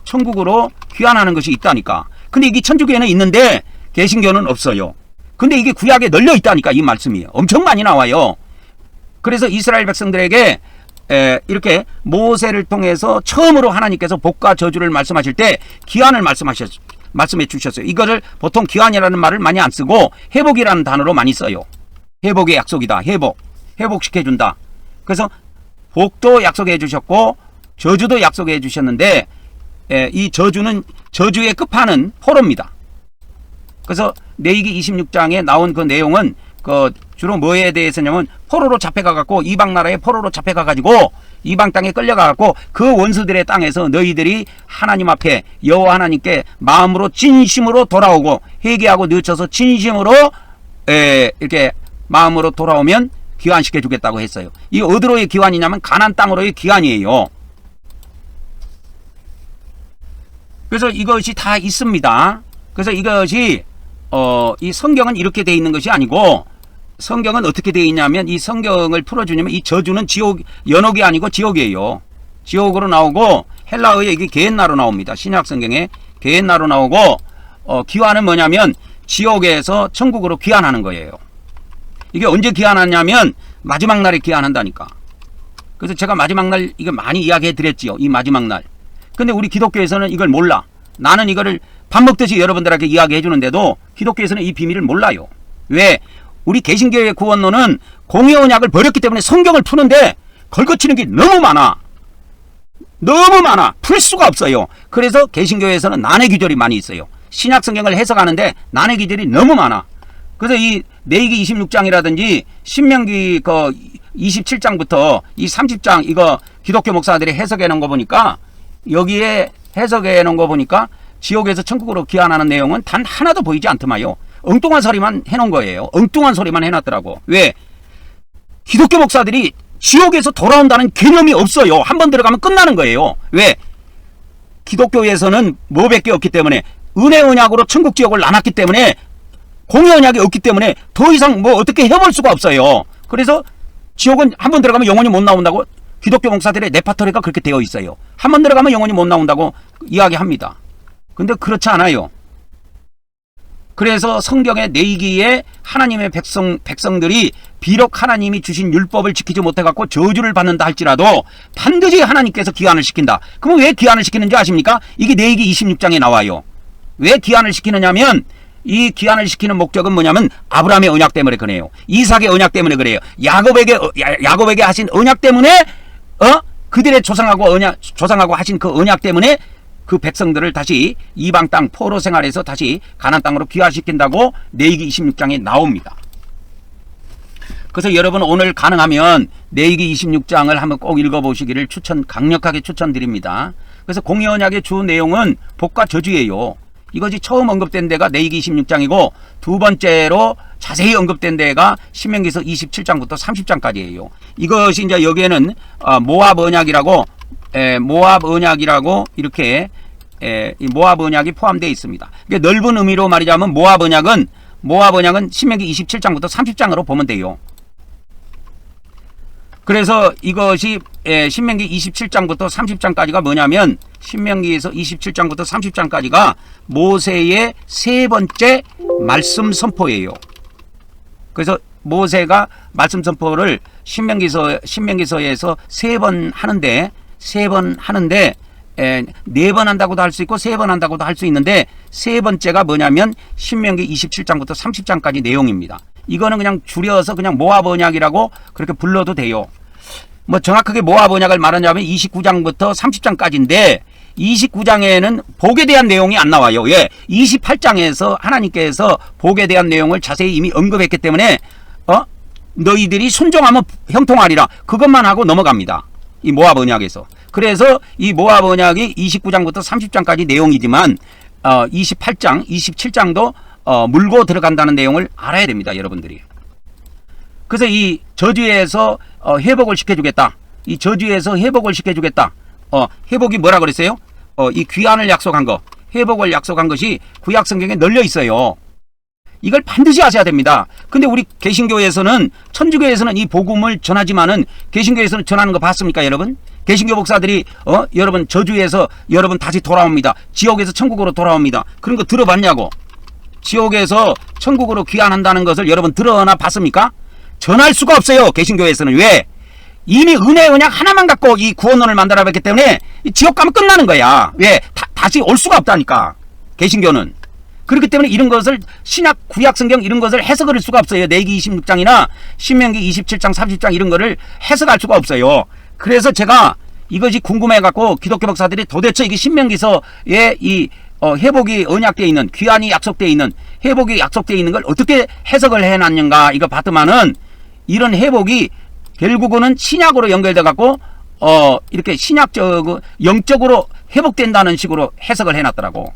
천국으로 귀환하는 것이 있다니까. 근데 이게 천주교에는 있는데 개신교는 없어요. 근데 이게 구약에 널려 있다니까 이 말씀이 엄청 많이 나와요. 그래서 이스라엘 백성들에게 이렇게 모세를 통해서 처음으로 하나님께서 복과 저주를 말씀하실 때 기한을 말씀해 주셨어요. 이거를 보통 기한이라는 말을 많이 안 쓰고 회복이라는 단어로 많이 써요. 회복의 약속이다. 회복시켜준다. 그래서 복도 약속해 주셨고 저주도 약속해 주셨는데 이 저주는 저주의 끝판은 포로입니다. 그래서 레위기 26장에 나온 그 내용은 주로 뭐에 대해서냐면 포로로 잡혀가갖고 이방 나라에 포로로 잡혀가가지고 이방 땅에 끌려가갖고 그 원수들의 땅에서 너희들이 하나님 앞에 여호와 하나님께 마음으로 진심으로 돌아오고 회개하고 늦춰서 진심으로 이렇게 마음으로 돌아오면 귀환시켜 주겠다고 했어요. 이 어디로의 귀환이냐면 가나안 땅으로의 귀환이에요. 그래서 이것이 다 있습니다. 그래서 이것이 이 성경은 이렇게 돼 있는 것이 아니고 성경은 어떻게 되어 있냐면 이 성경을 풀어주냐면 이 저주는 연옥이 아니고 지옥이에요. 지옥으로 나오고 헬라어에 이게 게헨나로 나옵니다. 신약 성경에 게헨나로 나오고 귀환은 뭐냐면 지옥에서 천국으로 귀환하는 거예요. 이게 언제 귀환하냐면 마지막 날에 귀환한다니까. 그래서 제가 마지막 날 이거 많이 이야기해 드렸지요. 이 마지막 날. 근데 우리 기독교에서는 이걸 몰라. 나는 이거를 밥 먹듯이 여러분들에게 이야기해 주는데도 기독교에서는 이 비밀을 몰라요. 왜? 우리 개신교의 구원론은 공의 언약을 버렸기 때문에 성경을 푸는데 걸거치는 게 너무 많아. 풀 수가 없어요. 그래서 개신교에서는 난해 기절이 많이 있어요. 신약 성경을 해석하는데 난해 기절이 너무 많아. 그래서 이 레위기 26장이라든지 신명기 27장부터 이 30장 이거 기독교 목사들이 해석해 놓은 거 보니까 여기에 해석해 놓은 거 보니까 지옥에서 천국으로 귀환하는 내용은 단 하나도 보이지 않더만요. 엉뚱한 소리만 해놓은 거예요. 엉뚱한 소리만 해놨더라고. 왜? 기독교 목사들이 지옥에서 돌아온다는 개념이 없어요. 한 번 들어가면 끝나는 거예요. 왜? 기독교에서는 뭐밖에 없기 때문에 은혜 언약으로 천국 지옥을 나눴기 때문에 공의 언약이 없기 때문에 더 이상 뭐 어떻게 해볼 수가 없어요. 그래서 지옥은 한 번 들어가면 영원히 못 나온다고 기독교 목사들의 레파토리가 그렇게 되어 있어요. 한 번 들어가면 영원히 못 나온다고 이야기합니다. 근데 그렇지 않아요. 그래서 성경의 레위기에 하나님의 백성들이 비록 하나님이 주신 율법을 지키지 못해갖고 저주를 받는다 할지라도 반드시 하나님께서 귀환을 시킨다. 그럼 왜 귀환을 시키는지 아십니까? 이게 레위기 26장에 나와요. 왜 귀환을 시키느냐면 이 귀환을 시키는 목적은 뭐냐면 아브라함의 언약 때문에 그래요. 이삭의 언약 때문에 그래요. 야곱에게 하신 언약 때문에 그들의 조상하고 하신 그 언약 때문에 그 백성들을 다시 이방 땅 포로 생활에서 다시 가나안 땅으로 귀환시킨다고 레위기 26장에 나옵니다. 그래서 여러분 오늘 가능하면 레위기 26장을 한번 꼭 읽어보시기를 강력하게 추천드립니다. 그래서 공의 언약의 주 내용은 복과 저주예요. 이것이 처음 언급된 데가 레위기 26장이고 두 번째로 자세히 언급된 데가 신명기서 27장부터 30장까지예요. 이것이 이제 여기에는 모압 언약이라고 이렇게 이 모압 언약이 포함되어 있습니다. 넓은 의미로 말하자면 모압 언약은 신명기 27장부터 30장으로 보면 돼요. 그래서 이것이 신명기 27장부터 30장까지가 뭐냐면 신명기에서 27장부터 30장까지가 모세의 세 번째 말씀 선포예요. 그래서 모세가 말씀 선포를 신명기서에서 세 번 하는데 네 번 한다고도 할 수 있고 세 번 한다고도 할 수 있는데 세 번째가 뭐냐면 신명기 27장부터 30장까지 내용입니다. 이거는 그냥 줄여서 그냥 모압 언약이라고 그렇게 불러도 돼요. 뭐 정확하게 모압 언약을 말하자면 29장부터 30장까지인데 29장에는 복에 대한 내용이 안 나와요. 예. 28장에서 하나님께서 복에 대한 내용을 자세히 이미 언급했기 때문에 너희들이 순종하면 형통하리라 그것만 하고 넘어갑니다. 이 모압 언약에서. 그래서 이 모압 언약이 29장부터 30장까지 내용이지만 28장, 27장도 물고 들어간다는 내용을 알아야 됩니다. 여러분들이. 그래서 이 저주에서 회복을 시켜주겠다. 이 저주에서 회복을 시켜주겠다. 회복이 뭐라 그랬어요? 이 귀환을 약속한 거, 회복을 약속한 것이 구약 성경에 널려 있어요. 이걸 반드시 아셔야 됩니다. 근데 우리 개신교에서는 천주교에서는 이 복음을 전하지만은 개신교에서는 전하는 거 봤습니까, 여러분? 개신교 목사들이 여러분 저주에서 여러분 다시 돌아옵니다. 지옥에서 천국으로 돌아옵니다. 그런 거 들어봤냐고? 지옥에서 천국으로 귀환한다는 것을 여러분 들어나 봤습니까? 전할 수가 없어요. 개신교에서는. 왜? 이미 은혜 언약 하나만 갖고 이 구원론을 만들어봤기 때문에 이 지옥 가면 끝나는 거야. 왜? 다시 올 수가 없다니까. 개신교는. 그렇기 때문에 이런 것을 신약 구약 성경 이런 것을 해석할 수가 없어요. 내기 26장이나 신명기 27장 30장 이런 거를 해석할 수가 없어요. 그래서 제가 이것이 궁금해 갖고 기독교 목사들이 도대체 이게 신명기서의 이 회복이 언약되어 있는 귀환이 약속되어 있는 회복이 약속되어 있는 걸 어떻게 해석을 해놨는가 이거 봤더만은 이런 회복이 결국은 신약으로 연결돼 갖고 이렇게 신약적 영적으로 회복된다는 식으로 해석을 해놨더라고.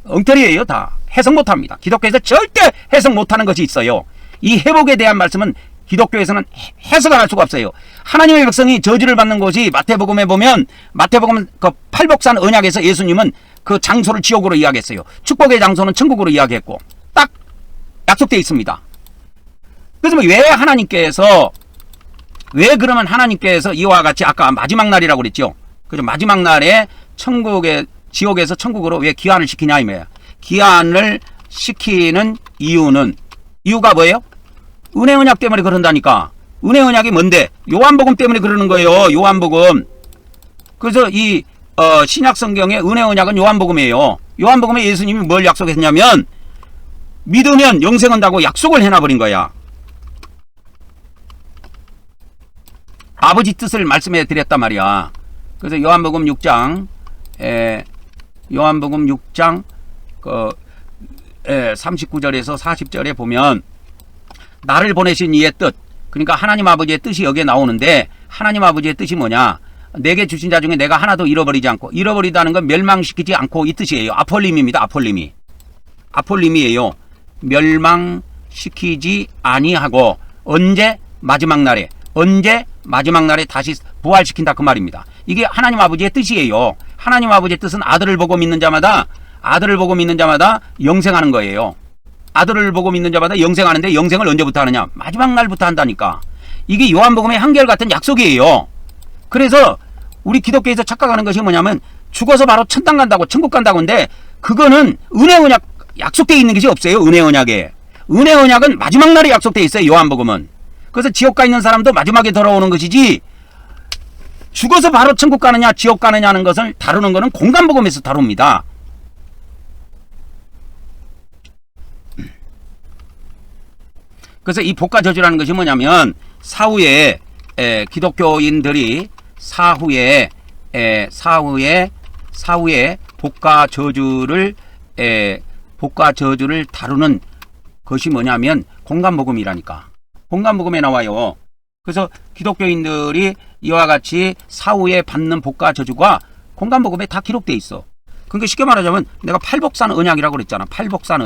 엉터리예요. 다 해석 못합니다. 기독교에서 절대 해석 못하는 것이 있어요. 이 회복에 대한 말씀은 기독교에서는 해석을 할 수가 없어요. 하나님의 백성이 저주를 받는 곳이 마태복음에 보면 마태복음 그 팔복산 언약에서 예수님은 그 장소를 지옥으로 이야기했어요. 축복의 장소는 천국으로 이야기했고 딱 약속되어 있습니다. 그래서 왜 그러면 하나님께서 이와 같이 아까 마지막 날이라고 그랬죠. 그죠? 마지막 날에 지옥에서 천국으로 왜 기한을 시키냐 이 말이야. 기한을 시키는 이유가 뭐예요? 은혜 언약 때문에 그런다니까. 은혜 언약이 뭔데? 요한복음 때문에 그러는 거예요. 요한복음. 그래서 이 신약 성경의 은혜 언약은 요한복음이에요. 요한복음에 예수님이 뭘 약속했냐면 믿으면 영생 온다고 약속을 해놔버린 거야. 아버지 뜻을 말씀해 드렸단 말이야. 그래서 요한복음 6장 39절에서 40절에 보면 나를 보내신 이의 뜻, 그러니까 하나님 아버지의 뜻이 여기에 나오는데 하나님 아버지의 뜻이 뭐냐? 내게 주신 자 중에 내가 하나도 잃어버리지 않고, 잃어버리다는 건 멸망시키지 않고 이 뜻이에요. 아폴림입니다. 아폴림이에요. 멸망시키지 아니하고 언제? 마지막 날에. 언제? 마지막 날에 다시 부활시킨다 그 말입니다. 이게 하나님 아버지의 뜻이에요. 하나님 아버지의 뜻은 아들을 보고 믿는 자마다 영생하는 거예요. 아들을 보고 믿는 자마다 영생하는데 영생을 언제부터 하느냐? 마지막 날부터 한다니까. 이게 요한복음의 한결같은 약속이에요. 그래서 우리 기독교에서 착각하는 것이 뭐냐면 죽어서 바로 천당 간다고 천국 간다고 하는데 그거는 은혜 언약 약속되어 있는 것이 없어요. 은혜 언약에. 은혜 언약은 마지막 날에 약속되어 있어요. 요한복음은. 그래서 지옥 가 있는 사람도 마지막에 돌아오는 것이지 죽어서 바로 천국 가느냐 지옥 가느냐는 것을 다루는 것은 공간복음에서 다룹니다. 그래서 이 복가저주라는 것이 뭐냐면 사후에 기독교인들이 사후에 복가저주를 다루는 것이 뭐냐면 공간복음이라니까. 공간복음에 나와요. 그래서 기독교인들이 이와 같이 사후에 받는 복가저주가 공간복음에 다 기록되어 있어. 그러니까 쉽게 말하자면 내가 팔복산 언약이라고 그랬잖아. 팔복산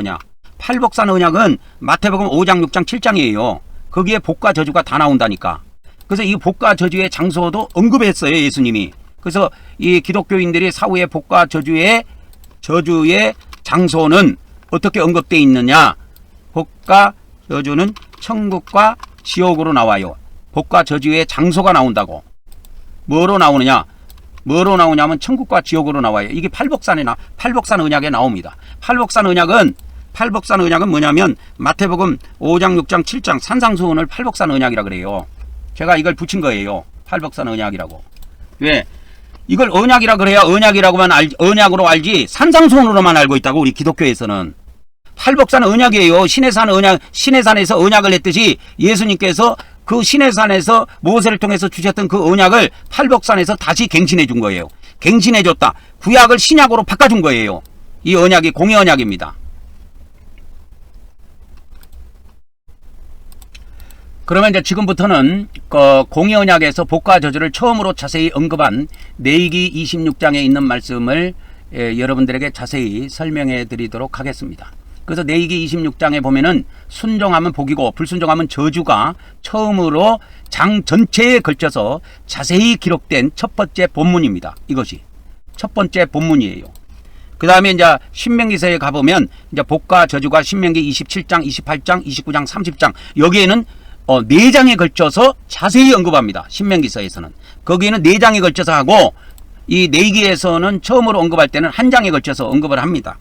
언약은 마태복음 5장, 6장, 7장이에요. 거기에 복과 저주가 다 나온다니까. 그래서 이 복과 저주의 장소도 언급했어요. 예수님이. 그래서 이 기독교인들이 사후에 복과 저주의 장소는 어떻게 언급되어 있느냐. 복과 저주는 천국과 지옥으로 나와요. 복과 저주의 장소가 나온다고. 뭐로 나오냐면 천국과 지옥으로 나와요. 이게 팔복산 언약에 나옵니다. 팔복산 언약은 뭐냐면 마태복음 5장, 6장, 7장 산상수훈을 팔복산 언약이라 그래요. 제가 이걸 붙인 거예요. 팔복산 언약이라고. 왜? 이걸 언약이라 그래야 언약으로 알지 산상수훈으로만 알고 있다고 우리 기독교에서는. 팔복산 언약이에요. 시내산에서 언약을 했듯이 예수님께서 그 시내산에서 모세를 통해서 주셨던 그 언약을 팔복산에서 다시 갱신해 준 거예요. 갱신해 줬다. 구약을 신약으로 바꿔준 거예요. 이 언약이 공의 언약입니다. 그러면 이제 지금부터는 공의 언약에서 복과 저주를 처음으로 자세히 언급한 레위기 26장에 있는 말씀을 여러분들에게 자세히 설명해 드리도록 하겠습니다. 그래서 레위기 26장에 보면은 순종하면 복이고 불순종하면 저주가 처음으로 장 전체에 걸쳐서 자세히 기록된 첫 번째 본문입니다. 이것이 첫 번째 본문이에요. 그 다음에 이제 신명기서에 가보면 이제 복과 저주가 신명기 27장, 28장, 29장, 30장 여기에는 4장에 걸쳐서 자세히 언급합니다. 신명기서에서는. 거기에는 4장에 걸쳐서 하고 이 레위기에서는 처음으로 언급할 때는 1장에 걸쳐서 언급을 합니다.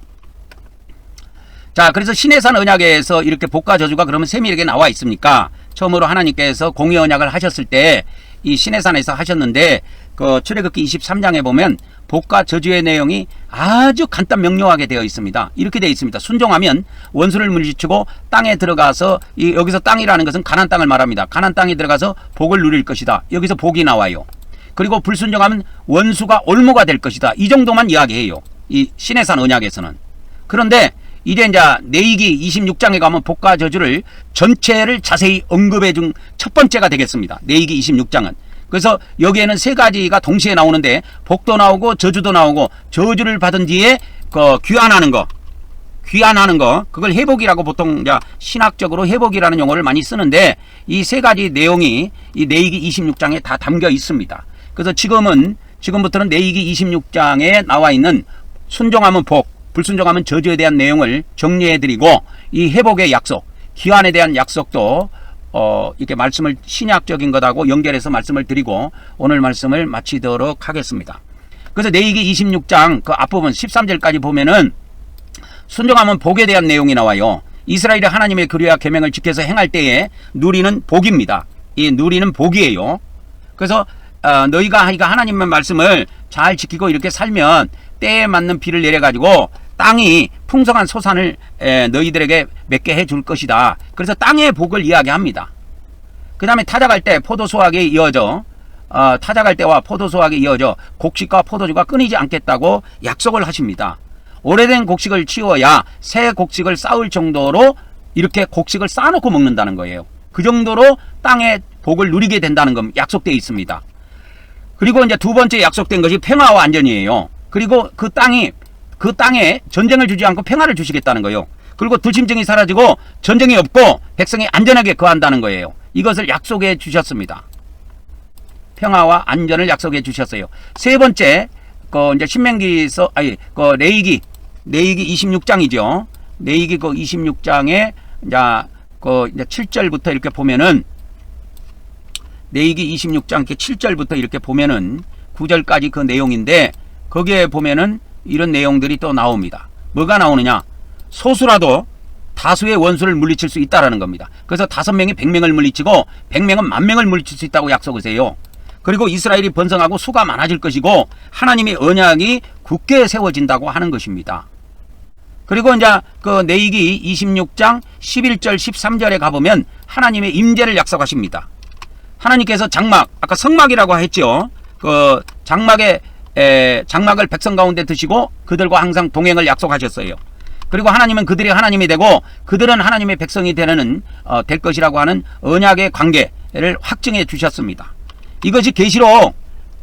자, 그래서 시내산 언약에서 이렇게 복과 저주가 그러면 세밀하게 나와 있습니까? 처음으로 하나님께서 공의 언약을 하셨을 때 이 시내산에서 하셨는데 그 출애굽기 23장에 보면 복과 저주의 내용이 아주 간단 명료하게 되어 있습니다. 이렇게 되어 있습니다. 순종하면 원수를 물리치고 땅에 들어가서 여기서 땅이라는 것은 가나안 땅을 말합니다. 가나안 땅에 들어가서 복을 누릴 것이다. 여기서 복이 나와요. 그리고 불순종하면 원수가 올무가 될 것이다. 이 정도만 이야기해요. 이 시내산 언약에서는. 그런데 이제 레위기 26장에 가면 복과 저주를 전체를 자세히 언급해 준 첫 번째가 되겠습니다. 레위기 26장은. 그래서 여기에는 세 가지가 동시에 나오는데 복도 나오고 저주도 나오고 저주를 받은 뒤에 그 귀환하는 거 그걸 회복이라고 보통 신학적으로 회복이라는 용어를 많이 쓰는데 이 세 가지 내용이 이 레위기 26장에 다 담겨 있습니다. 그래서 지금부터는 레위기 26장에 나와 있는 순종하면 복, 불순종하면 저주에 대한 내용을 정리해드리고 이 회복의 약속, 기환에 대한 약속도 이렇게 말씀을 신약적인 것하고 연결해서 말씀을 드리고 오늘 말씀을 마치도록 하겠습니다. 그래서 레위기 26장 그 앞부분 13절까지 보면은 순종하면 복에 대한 내용이 나와요. 이스라엘이 하나님의 규례와 계명을 지켜서 행할 때에 누리는 복입니다. 이 누리는 복이에요. 그래서 너희가 하나님의 말씀을 잘 지키고 이렇게 살면 때에 맞는 비를 내려가지고 땅이 풍성한 소산을 너희들에게 맺게 해줄 것이다. 그래서 땅의 복을 이야기합니다. 그 다음에 타작할 때 포도수확에 이어져 타작할 때와 포도수확에 이어져 곡식과 포도주가 끊이지 않겠다고 약속을 하십니다. 오래된 곡식을 치워야 새 곡식을 쌓을 정도로 이렇게 곡식을 쌓아놓고 먹는다는 거예요. 그 정도로 땅의 복을 누리게 된다는 것 약속되어 있습니다. 그리고 이제 두 번째 약속된 것이 평화와 안전이에요. 그리고 그 땅에 전쟁을 주지 않고 평화를 주시겠다는 거예요. 그리고 불침증이 사라지고 전쟁이 없고 백성이 안전하게 거한다는 거예요. 이것을 약속해 주셨습니다. 평화와 안전을 약속해 주셨어요. 세 번째, 이제 신명기서, 레위기 26장이죠. 레위기 26장에 이제 7절부터 이렇게 보면은 레위기 26장 7절부터 이렇게 보면은 9절까지 그 내용인데 거기에 보면은 이런 내용들이 또 나옵니다. 뭐가 나오느냐? 소수라도 다수의 원수를 물리칠 수 있다라는 겁니다. 그래서 5명이 100명을 물리치고 100명은 10,000명을 물리칠 수 있다고 약속을 해요. 그리고 이스라엘이 번성하고 수가 많아질 것이고 하나님의 언약이 굳게 세워진다고 하는 것입니다. 그리고 이제 그 레위기 26장 11절 13절에 가보면 하나님의 임재를 약속하십니다. 하나님께서 장막, 아까 성막이라고 했죠. 그 장막을 백성 가운데 드시고 그들과 항상 동행을 약속하셨어요. 그리고 하나님은 그들이 하나님이 되고 그들은 하나님의 백성이 될 것이라고 하는 언약의 관계를 확증해 주셨습니다. 이것이 계시록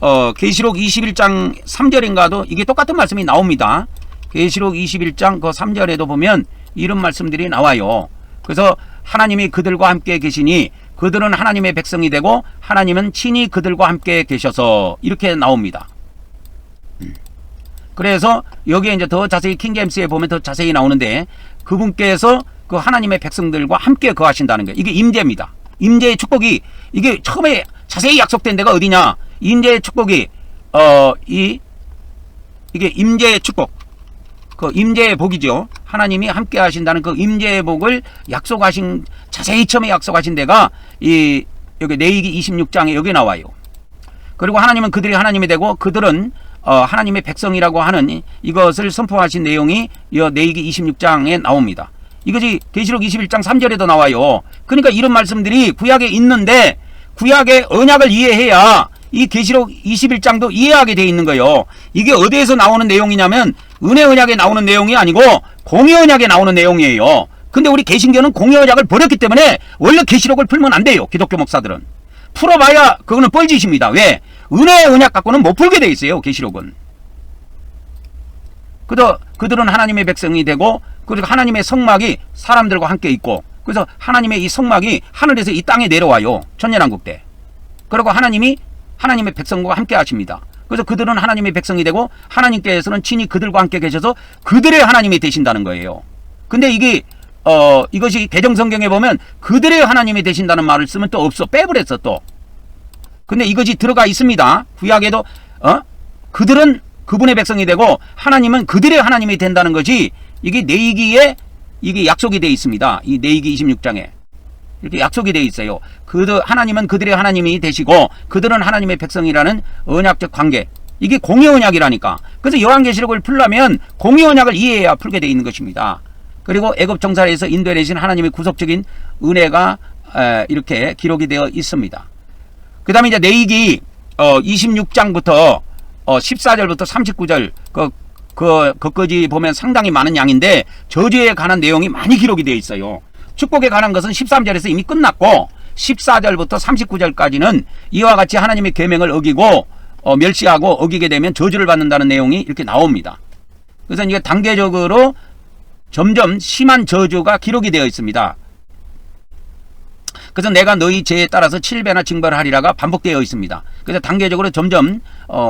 21장 3절인가도 이게 똑같은 말씀이 나옵니다. 계시록 21장 그 3절에도 보면 이런 말씀들이 나와요. 그래서 하나님이 그들과 함께 계시니 그들은 하나님의 백성이 되고 하나님은 친히 그들과 함께 계셔서 이렇게 나옵니다. 그래서 여기에 이제 더 자세히 킹제임스에 보면 더 자세히 나오는데 그분께서 그 하나님의 백성들과 함께 거하신다는 거예요. 이게 임재입니다. 임재의 축복이 이게 처음에 자세히 약속된 데가 어디냐? 임재의 축복이 이게 임재의 축복, 그 임재의 복이죠. 하나님이 함께 하신다는 그 임재의 복을 약속하신 자세히 처음에 약속하신 데가 여기 레위기 26장에 여기 나와요. 그리고 하나님은 그들이 하나님이 되고 그들은 하나님의 백성이라고 하는 이것을 선포하신 내용이 이 레위기 26장에 나옵니다. 이것이 계시록 21장 3절에도 나와요. 그러니까 이런 말씀들이 구약에 있는데 구약의 언약을 이해해야 이 계시록 21장도 이해하게 되어 있는 거예요. 이게 어디에서 나오는 내용이냐면 은혜 언약에 나오는 내용이 아니고 공의 언약에 나오는 내용이에요. 근데 우리 개신교는 공의 언약을 버렸기 때문에 원래 계시록을 풀면 안 돼요. 기독교 목사들은. 풀어봐야 그거는 뻘짓입니다. 왜? 은혜의 언약 갖고는 못 풀게 돼 있어요. 계시록은. 그들은 하나님의 백성이 되고 그리고 하나님의 성막이 사람들과 함께 있고 그래서 하나님의 이 성막이 하늘에서 이 땅에 내려와요. 천년왕국 때. 그리고 하나님이 하나님의 백성과 함께 하십니다. 그래서 그들은 하나님의 백성이 되고 하나님께서는 친히 그들과 함께 계셔서 그들의 하나님이 되신다는 거예요. 근데 이것이 개정성경에 보면 그들의 하나님이 되신다는 말을 쓰면 또 없어. 빼버렸어 또. 근데 이것이 들어가 있습니다. 구약에도 그들은 그분의 백성이 되고 하나님은 그들의 하나님이 된다는 것이 이게 레위기에 이게 약속이 되어 있습니다. 이 레위기 26장에. 이렇게 약속이 되어 있어요. 하나님은 그들의 하나님이 되시고 그들은 하나님의 백성이라는 언약적 관계. 이게 공의 언약이라니까. 그래서 요한계시록을 풀려면 공의 언약을 이해해야 풀게 되어 있는 것입니다. 그리고 애굽 정사에서 인도해내신 하나님의 구속적인 은혜가 이렇게 기록이 되어 있습니다. 그 다음에 이제 레위기 26장부터 14절부터 39절 그것까지 보면 상당히 많은 양인데 저주에 관한 내용이 많이 기록이 되어 있어요. 축복에 관한 것은 13절에서 이미 끝났고 14절부터 39절까지는 이와 같이 하나님의 계명을 어기고 멸시하고 어기게 되면 저주를 받는다는 내용이 이렇게 나옵니다. 그래서 이게 단계적으로 점점 심한 저주가 기록이 되어 있습니다. 그래서 내가 너희 죄에 따라서 7배나 징벌하리라가 반복되어 있습니다. 그래서 단계적으로 점점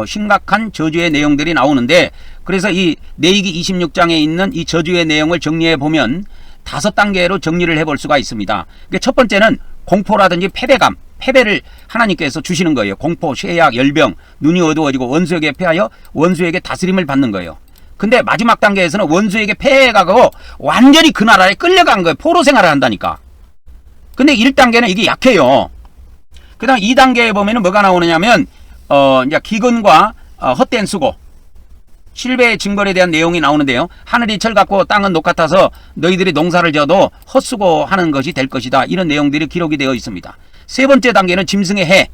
심각한 저주의 내용들이 나오는데, 그래서 이 레위기 26장에 있는 이 저주의 내용을 정리해 보면 5단계로 정리를 해볼 수가 있습니다. 첫 번째는 공포라든지 패배감, 패배를 하나님께서 주시는 거예요. 공포, 쇠약, 열병, 눈이 어두워지고 원수에게 패하여 원수에게 다스림을 받는 거예요. 근데 마지막 단계에서는 원수에게 패해가고 완전히 그 나라에 끌려간 거예요. 포로 생활을 한다니까. 근데 1단계는 이게 약해요. 그 다음 2단계에 보면은 뭐가 나오느냐면 이제 기근과 헛된 수고, 7배의 징벌에 대한 내용이 나오는데요. 하늘이 철 같고 땅은 녹 같아서 너희들이 농사를 지어도 헛수고하는 것이 될 것이다. 이런 내용들이 기록이 되어 있습니다. 세 번째 단계는 짐승의 해.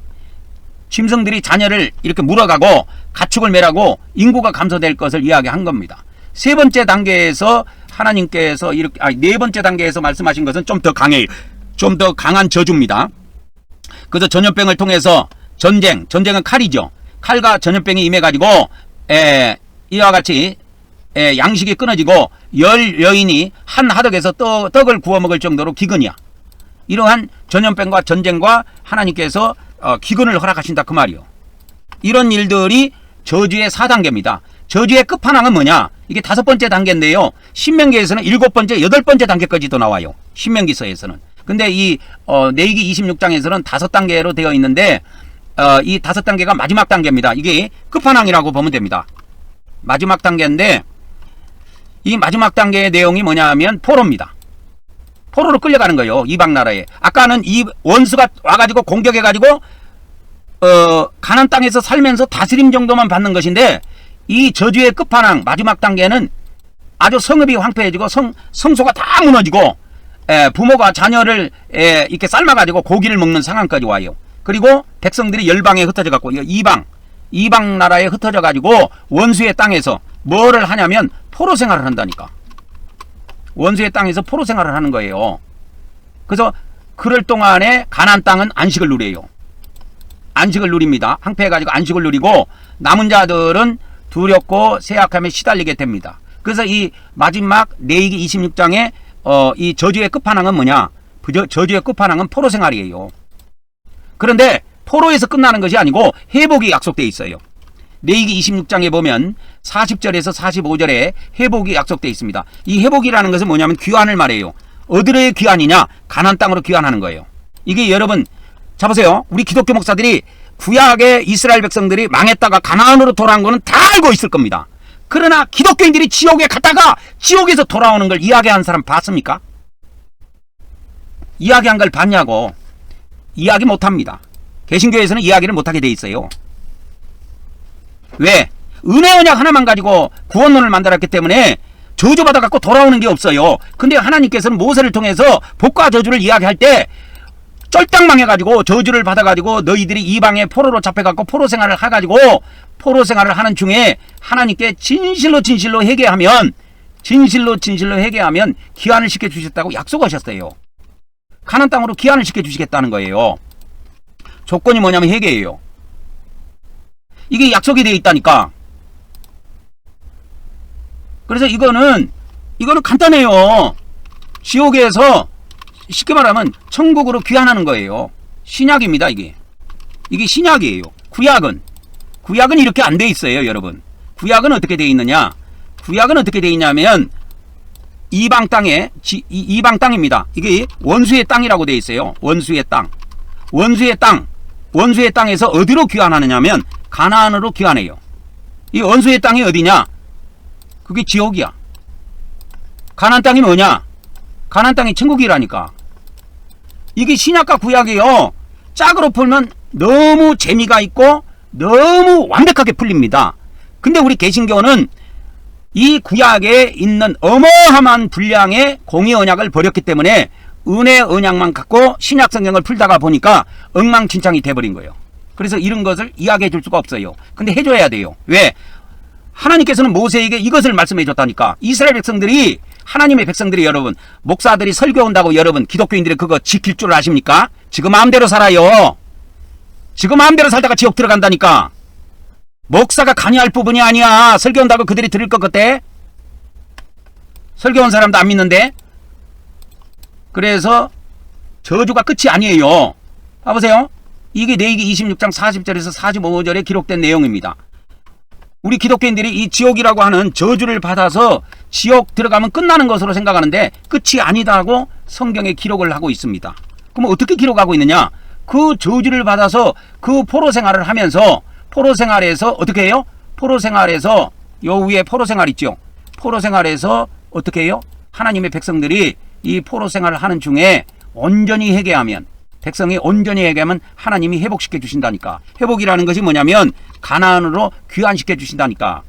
짐승들이 자녀를 이렇게 물어가고 가축을 매라고 인구가 감소될 것을 이야기한 겁니다. 세 번째 단계에서 하나님께서 이렇게 네 번째 단계에서 말씀하신 것은 좀 더 강해요. 좀 더 강한 저주입니다. 그래서 전염병을 통해서 전쟁은 칼이죠. 칼과 전염병이 임해가지고 이와 같이 양식이 끊어지고 여인이 한 하덕에서 떡을 구워 먹을 정도로 기근이야. 이러한 전염병과 전쟁과 하나님께서 기근을 허락하신다 그 말이요. 이런 일들이 저주의 4단계입니다. 저주의 끝판왕은 뭐냐? 이게 5번째 단계인데요. 신명기에서는 7번째, 8번째 단계까지도 나와요. 신명기서에서는. 근데 이 레위기 26장에서는 5단계로 되어 있는데 이 5단계가 마지막 단계입니다. 이게 끝판왕이라고 보면 됩니다. 마지막 단계인데 이 마지막 단계의 내용이 뭐냐 하면 포로입니다. 포로로 끌려가는 거예요. 이방 나라에. 아까는 이 원수가 와가지고 공격해가지고 가나안 땅에서 살면서 다스림 정도만 받는 것인데, 이 저주의 끝판왕 마지막 단계는 아주 성읍이 황폐해지고 성소가 다 무너지고 부모가 자녀를 이렇게 삶아가지고 고기를 먹는 상황까지 와요. 그리고 백성들이 열방에 흩어져 갖고 이방 나라에 흩어져 가지고 원수의 땅에서 뭐를 하냐면 포로 생활을 한다니까. 원수의 땅에서 포로 생활을 하는 거예요. 그래서 그럴 동안에 가나안 땅은 안식을 누려요. 안식을 누립니다. 황폐해가지고 안식을 누리고 남은 자들은 두렵고 쇠약함에 시달리게 됩니다. 그래서 이 마지막 레위기 26장에 이 저주의 끝판왕은 뭐냐? 저주의 끝판왕은 포로 생활이에요. 그런데 포로에서 끝나는 것이 아니고 회복이 약속되어 있어요. 레위기 26장에 보면 40절에서 45절에 회복이 약속되어 있습니다. 이 회복이라는 것은 뭐냐면 귀환을 말해요. 어디로의 귀환이냐? 가나안 땅으로 귀환하는 거예요. 이게 여러분 자보세요. 우리 기독교 목사들이 구약의 이스라엘 백성들이 망했다가 가나안으로 돌아온 거는 다 알고 있을 겁니다. 그러나 기독교인들이 지옥에 갔다가 지옥에서 돌아오는 걸 이야기한 사람 봤습니까? 이야기한 걸 봤냐고. 이야기 못합니다. 개신교에서는 이야기를 못하게 돼 있어요. 왜? 은혜 언약 하나만 가지고 구원론을 만들었기 때문에 저주받아 갖고 돌아오는 게 없어요. 근데 하나님께서는 모세를 통해서 복과 저주를 이야기할 때 쫄딱 망해가지고 저주를 받아가지고 너희들이 이방의 포로로 잡혀갖고 포로 생활을 해가지고 포로 생활을 하는 중에 하나님께 진실로 회개하면 귀환을 시켜주셨다고 약속하셨어요. 가나안 땅으로 귀환을 시켜주시겠다는 거예요. 조건이 뭐냐면 회개예요. 이게 약속이 되어 있다니까. 그래서 이거는 간단해요. 지옥에서 쉽게 말하면 천국으로 귀환하는 거예요. 신약입니다. 이게 신약이에요. 구약은 이렇게 안 돼 있어요. 여러분, 구약은 어떻게 돼 있느냐? 구약은 어떻게 돼 있냐면 이방 땅입니다. 이게 원수의 땅이라고 돼 있어요. 원수의 땅에서 어디로 귀환하느냐면 가나안으로 귀환해요. 이 원수의 땅이 어디냐? 그게 지옥이야. 가나안 땅이 뭐냐? 가나안 땅이 천국이라니까. 이게 신약과 구약이요. 짝으로 풀면 너무 재미가 있고 너무 완벽하게 풀립니다. 근데 우리 개신교는 이 구약에 있는 어마어마한 분량의 공의 언약을 버렸기 때문에 은혜 언약만 갖고 신약 성경을 풀다가 보니까 엉망진창이 돼버린 거예요. 그래서 이런 것을 이야기해 줄 수가 없어요. 근데 해줘야 돼요. 왜? 하나님께서는 모세에게 이것을 말씀해 줬다니까. 이스라엘 백성들이, 하나님의 백성들이, 여러분, 목사들이 설교 온다고 여러분 기독교인들이 그거 지킬 줄 아십니까? 지금 마음대로 살아요. 지금 마음대로 살다가 지옥 들어간다니까. 목사가 관여할 부분이 아니야. 설교 온다고 그들이 들을 것 같대? 설교 온 사람도 안 믿는데. 그래서 저주가 끝이 아니에요. 봐보세요. 이게 레위기 26장 40절에서 45절에 기록된 내용입니다. 우리 기독교인들이 이 지옥이라고 하는 저주를 받아서 지옥 들어가면 끝나는 것으로 생각하는데 끝이 아니다고 성경에 기록을 하고 있습니다. 그럼 어떻게 기록하고 있느냐? 그 저주를 받아서 그 포로 생활을 하면서 포로 생활에서 어떻게 해요? 포로 생활에서 요 위에 포로 생활 있죠? 포로 생활에서 어떻게 해요? 하나님의 백성들이 이 포로 생활을 하는 중에 온전히 회개하면, 백성이 온전히 회개하면 하나님이 회복시켜 주신다니까. 회복이라는 것이 뭐냐면 가나안으로 귀환시켜 주신다니까.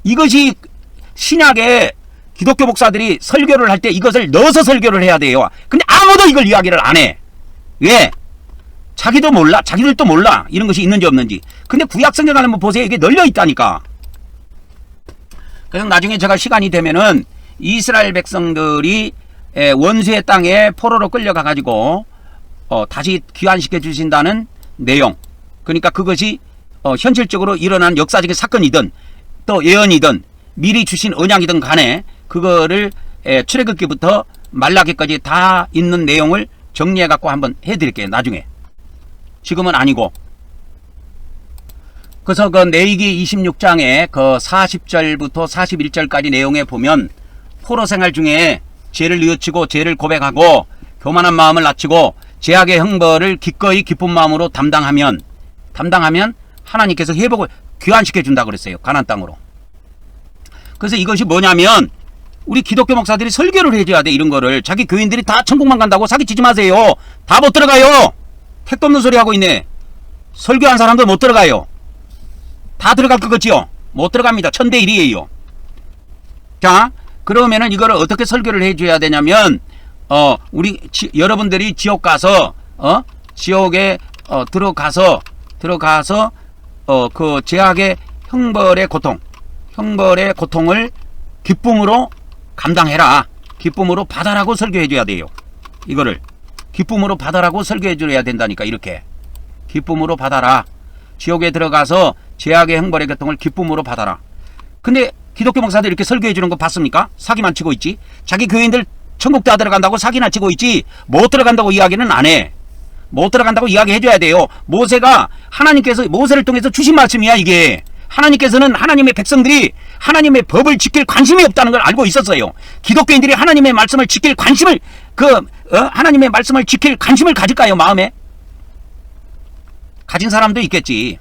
이것이 신약에 기독교 목사들이 설교를 할 때 이것을 넣어서 설교를 해야 돼요. 근데 아무도 이걸 이야기를 안 해. 왜? 자기도 몰라. 자기들도 몰라. 이런 것이 있는지 없는지. 근데 구약 성경을 한번 보세요. 이게 널려 있다니까. 그래서 나중에 제가 시간이 되면은 이스라엘 백성들이 원수의 땅에 포로로 끌려가 가지고 다시 귀환시켜 주신다는 내용. 그러니까 그것이 현실적으로 일어난 역사적인 사건이든 또 예언이든 미리 주신 언약이든 간에 그거를 출애굽기부터 말라기까지 다 있는 내용을 정리해 갖고 한번 해드릴게요. 나중에. 지금은 아니고. 그래서 그 레위기 26장에 그 40절부터 41절까지 내용에 보면 포로 생활 중에 죄를 뉘우치고 죄를 고백하고 교만한 마음을 낮추고 죄악의 형벌을 기꺼이 기쁜 마음으로 담당하면 하나님께서 회복을 귀환시켜 준다 그랬어요. 가나안 땅으로. 그래서 이것이 뭐냐면 우리 기독교 목사들이 설교를 해줘야 돼. 이런 거를. 자기 교인들이 다 천국만 간다고 사기치지 마세요. 다 못 들어가요. 택도 없는 소리 하고 있네. 설교한 사람들 못 들어가요. 다 들어갈 것 같지요? 못 들어갑니다. 1000대1이에요. 자, 그러면은 이거를 어떻게 설교를 해줘야 되냐면 우리 여러분들이 지옥 가서 지옥에 들어가서 그 죄악의 형벌의 고통을 기쁨으로 감당해라. 기쁨으로 받아라고 설교해줘야 돼요. 이거를 기쁨으로 받아라고 설교해줘야 된다니까. 이렇게 기쁨으로 받아라. 지옥에 들어가서 죄악의 형벌의 고통을 기쁨으로 받아라. 근데 기독교 목사들 이렇게 설교해주는 거 봤습니까? 사기만 치고 있지. 자기 교인들 천국 다 들어간다고 사기나 치고 있지. 못 들어간다고 이야기는 안 해. 못 들어간다고 이야기해줘야 돼요. 모세가 하나님께서 모세를 통해서 주신 말씀이야. 이게 하나님께서는 하나님의 백성들이 하나님의 법을 지킬 관심이 없다는 걸 알고 있었어요. 기독교인들이 하나님의 말씀을 지킬 관심을 하나님의 말씀을 지킬 관심을 가질까요? 마음에 가진 사람도 있겠지.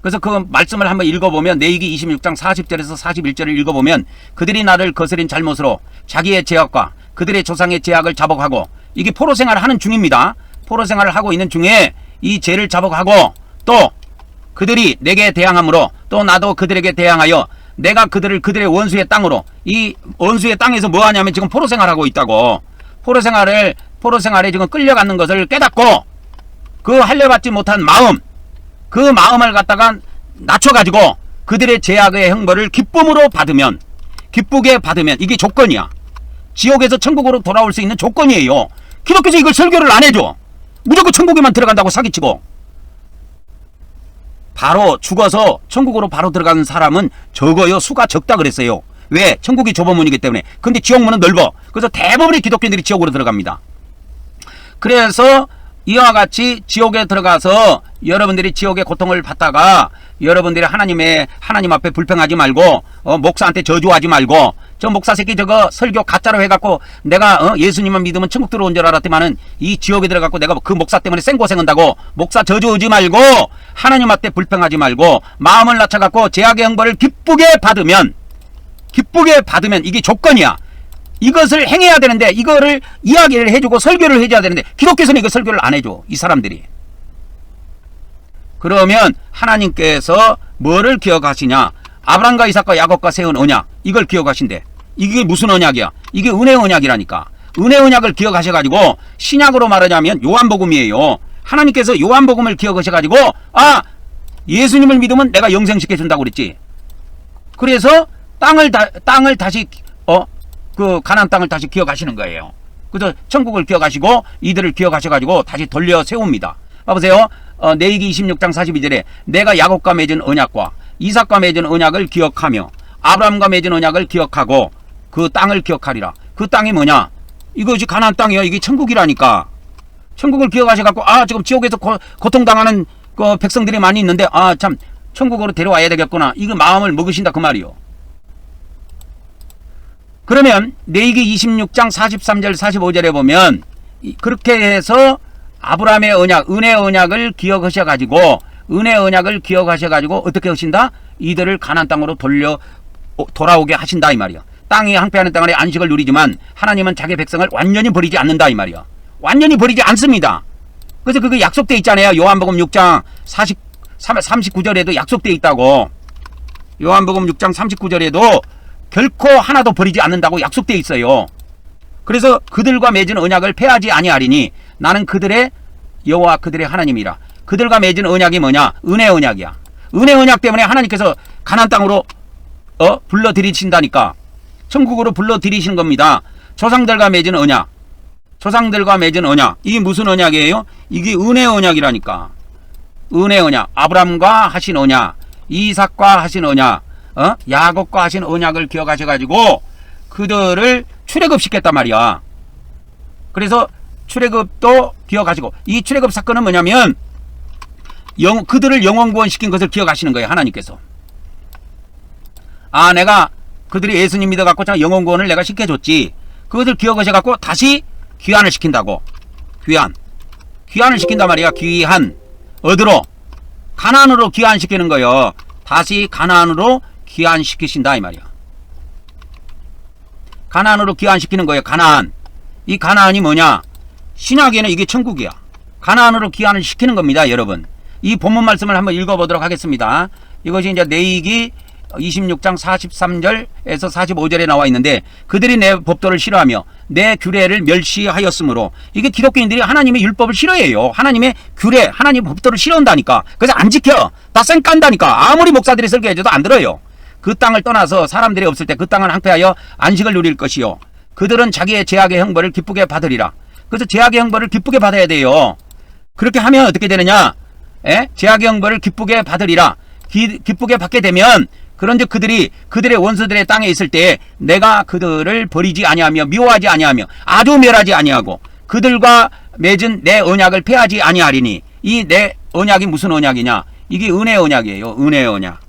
그래서 그 말씀을 한번 읽어보면 레위기 26장 40절에서 41절을 읽어보면 그들이 나를 거스린 잘못으로 자기의 죄악과 그들의 조상의 죄악을 자복하고, 이게 포로 생활을 하는 중입니다. 포로 생활을 하고 있는 중에 이 죄를 자복하고 또 그들이 내게 대항함으로 또 나도 그들에게 대항하여 내가 그들을 그들의 원수의 땅으로, 이 원수의 땅에서 뭐 하냐면 지금 포로 생활하고 있다고. 포로 생활에 지금 끌려가는 것을 깨닫고 그 할례받지 못한 마음, 그 마음을 갖다가 낮춰가지고 그들의 죄악의 형벌을 기쁨으로 받으면, 기쁘게 받으면, 이게 조건이야. 지옥에서 천국으로 돌아올 수 있는 조건이에요. 기독교에서 이걸 설교를 안 해줘. 무조건 천국에만 들어간다고 사기치고. 바로 죽어서 천국으로 바로 들어가는 사람은 적어요. 수가 적다 그랬어요. 왜? 천국이 좁은 문이기 때문에. 근데 지옥 문은 넓어. 그래서 대부분의 기독교인들이 지옥으로 들어갑니다. 그래서 이와 같이 지옥에 들어가서 여러분들이 지옥의 고통을 받다가 여러분들이 하나님 앞에 불평하지 말고 목사한테 저주하지 말고, 저 목사 새끼 저거 설교 가짜로 해갖고 내가 예수님만 믿으면 천국 들어온 줄 알았더만은 이 지옥에 들어갖고 내가 그 목사 때문에 생고생한다고 목사 저주하지 말고 하나님 앞에 불평하지 말고 마음을 낮춰갖고 죄악의 형벌을 기쁘게 받으면 이게 조건이야. 이것을 행해야 되는데 이거를 이야기를 해주고 설교를 해줘야 되는데 기독교에서는 이거 설교를 안 해줘. 이 사람들이. 그러면 하나님께서 뭐를 기억하시냐? 아브라함과 이삭과 야곱과 세운 언약, 이걸 기억하신대. 이게 무슨 언약이야? 이게 은혜 언약이라니까. 은혜 언약을 기억하셔가지고 신약으로 말하자면 요한복음이에요. 하나님께서 요한복음을 기억하셔가지고 아, 예수님을 믿으면 내가 영생시켜준다고 그랬지. 그래서 땅을 다시 그 가나안 땅을 다시 기억하시는 거예요. 그래서 천국을 기억하시고 이들을 기억하셔가지고 다시 돌려 세웁니다. 봐보세요. 레위기 26장 42절에 내가 야곱과 맺은 언약과 이삭과 맺은 언약을 기억하며 아브라함과 맺은 언약을 기억하고 그 땅을 기억하리라. 그 땅이 뭐냐? 이것이 가나안 땅이요. 이게 천국이라니까. 천국을 기억하셔갖고 아, 지금 지옥에서 고통당하는 그 백성들이 많이 있는데 아, 참 천국으로 데려와야 되겠구나. 이거 마음을 먹으신다 그 말이요. 그러면 레위기 26장 43절 45절에 보면 그렇게 해서 아브라함의 언약, 은혜 언약을 기억하셔가지고 은혜 언약을 기억하셔가지고 어떻게 하신다? 이들을 가나안 땅으로 돌아오게 하신다 이 말이야. 땅이 항폐하는 땅 아래 안식을 누리지만 하나님은 자기 백성을 완전히 버리지 않는다 이 말이야. 완전히 버리지 않습니다. 그래서 그게 약속돼 있잖아요. 요한복음 6장 39절에도 약속돼 있다고. 요한복음 6장 39절에도 결코 하나도 버리지 않는다고 약속돼 있어요. 그래서 그들과 맺은 언약을 폐하지 아니하리니 나는 그들의 여호와 그들의 하나님이라. 그들과 맺은 언약이 뭐냐? 은혜 언약이야. 은혜 언약 때문에 하나님께서 가나안 땅으로 불러들이신다니까. 천국으로 불러들이신 겁니다. 조상들과 맺은 언약. 조상들과 맺은 언약. 이게 무슨 언약이에요? 이게 은혜 언약이라니까. 은혜 언약. 아브라함과 하신 언약, 이삭과 하신 언약, 야곱과 하신 언약을 기억하셔가지고 그들을 출애굽시켰단 말이야. 그래서 출애굽도 기억하시고 이 출애굽 사건은 뭐냐면 그들을 영원 구원시킨 것을 기억하시는 거예요. 하나님께서. 아, 내가 그들이 예수님 믿어갖고 영원 구원을 내가 시켜줬지. 그것을 기억하셔갖고 다시 귀환을 시킨다고. 귀환을 시킨단 말이야. 귀환. 어디로? 가나안으로 귀환시키는 거예요. 다시 가나안으로 귀환시키신다 이 말이야. 가나안으로 귀환시키는 거예요. 가나안. 이 가나안이 뭐냐? 신약에는 이게 천국이야. 가나안으로 귀환을 시키는 겁니다. 여러분. 이 본문 말씀을 한번 읽어보도록 하겠습니다. 이것이 이제 레위기 26장 43절에서 45절에 나와 있는데 그들이 내 법도를 싫어하며 내 규례를 멸시하였으므로 이게 기독교인들이 하나님의 율법을 싫어해요. 하나님의 규례, 하나님의 법도를 싫어한다니까. 그래서 안 지켜. 다 쌩깐다니까. 아무리 목사들이 설교해줘도 안 들어요. 그 땅을 떠나서 사람들이 없을 때 그 땅을 항폐하여 안식을 누릴 것이요. 그들은 자기의 제약의 형벌을 기쁘게 받으리라. 그래서 제약의 형벌을 기쁘게 받아야 돼요. 그렇게 하면 어떻게 되느냐? 제약의 형벌을 기쁘게 받으리라. 기쁘게 받게 되면 그런즉 그들이 그들의 원수들의 땅에 있을 때 내가 그들을 버리지 아니하며 미워하지 아니하며 아주 멸하지 아니하고 그들과 맺은 내 언약을 폐하지 아니하리니. 이 내 언약이 무슨 언약이냐? 이게 은혜 언약이에요. 은혜 언약.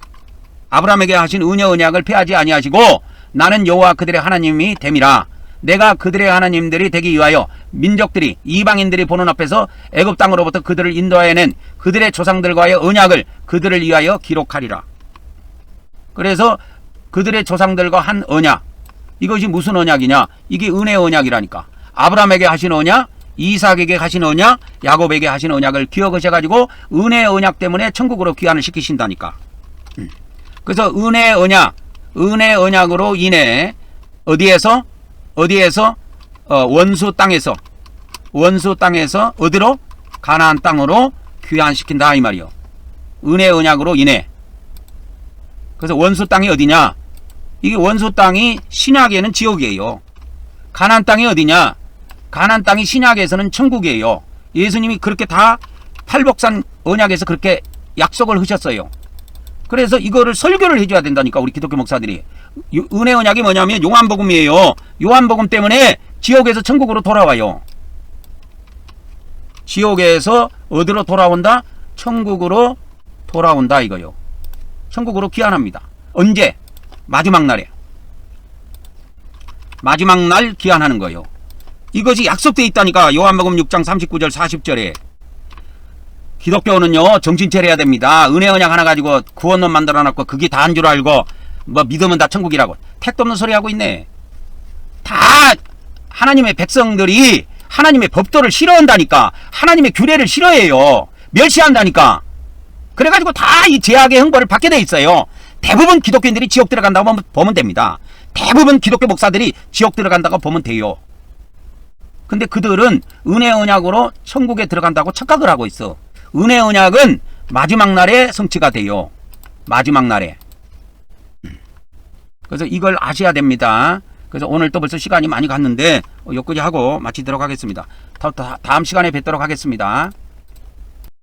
아브라함에게 하신 은혜 언약을 폐하지 아니하시고 나는 여호와 그들의 하나님이 됨이라. 내가 그들의 하나님들이 되기 위하여 민족들이 이방인들이 보는 앞에서 애굽 땅으로부터 그들을 인도하여낸 그들의 조상들과의 언약을 그들을 위하여 기록하리라. 그래서 그들의 조상들과 한 언약. 이것이 무슨 언약이냐? 이게 은혜 언약이라니까. 아브라함에게 하신 언약, 이삭에게 하신 언약, 야곱에게 하신 언약을 기억하셔가지고 은혜 언약 때문에 천국으로 귀환을 시키신다니까. 그래서 은혜 언약으로 인해 어디에서 원수 땅에서 어디로? 가나안 땅으로 귀환시킨다 이 말이요. 은혜 언약으로 인해. 그래서 원수 땅이 어디냐? 이게 원수 땅이 신약에는 지옥이에요. 가나안 땅이 어디냐? 가나안 땅이 신약에서는 천국이에요. 예수님이 그렇게 다 팔복산 언약에서 그렇게 약속을 하셨어요. 그래서 이거를 설교를 해줘야 된다니까 우리 기독교 목사들이. 은혜 언약이 뭐냐면 요한복음이에요. 요한복음 때문에 지옥에서 천국으로 돌아와요. 지옥에서 어디로 돌아온다? 천국으로 돌아온다 이거요. 천국으로 귀환합니다. 언제? 마지막 날에. 마지막 날 귀환하는 거예요. 이것이 약속되어 있다니까. 요한복음 6장 39절 40절에. 기독교는요 정신 차려야 됩니다. 은혜 언약 하나 가지고 구원론 만들어놨고 그게 다인 줄 알고 뭐 믿으면 다 천국이라고 택도 없는 소리 하고 있네. 다 하나님의 백성들이 하나님의 법도를 싫어한다니까. 하나님의 규례를 싫어해요. 멸시한다니까. 그래가지고 다 이 제약의 형벌을 받게 돼 있어요. 대부분 기독교인들이 지옥 들어간다고 보면 됩니다. 대부분 기독교 목사들이 지옥 들어간다고 보면 돼요. 근데 그들은 은혜 언약으로 천국에 들어간다고 착각을 하고 있어. 은혜 언약은 마지막 날에 성취가 돼요. 마지막 날에. 그래서 이걸 아셔야 됩니다. 그래서 오늘 또 벌써 시간이 많이 갔는데 여기까지 하고 마치도록 하겠습니다. 다음 시간에 뵙도록 하겠습니다.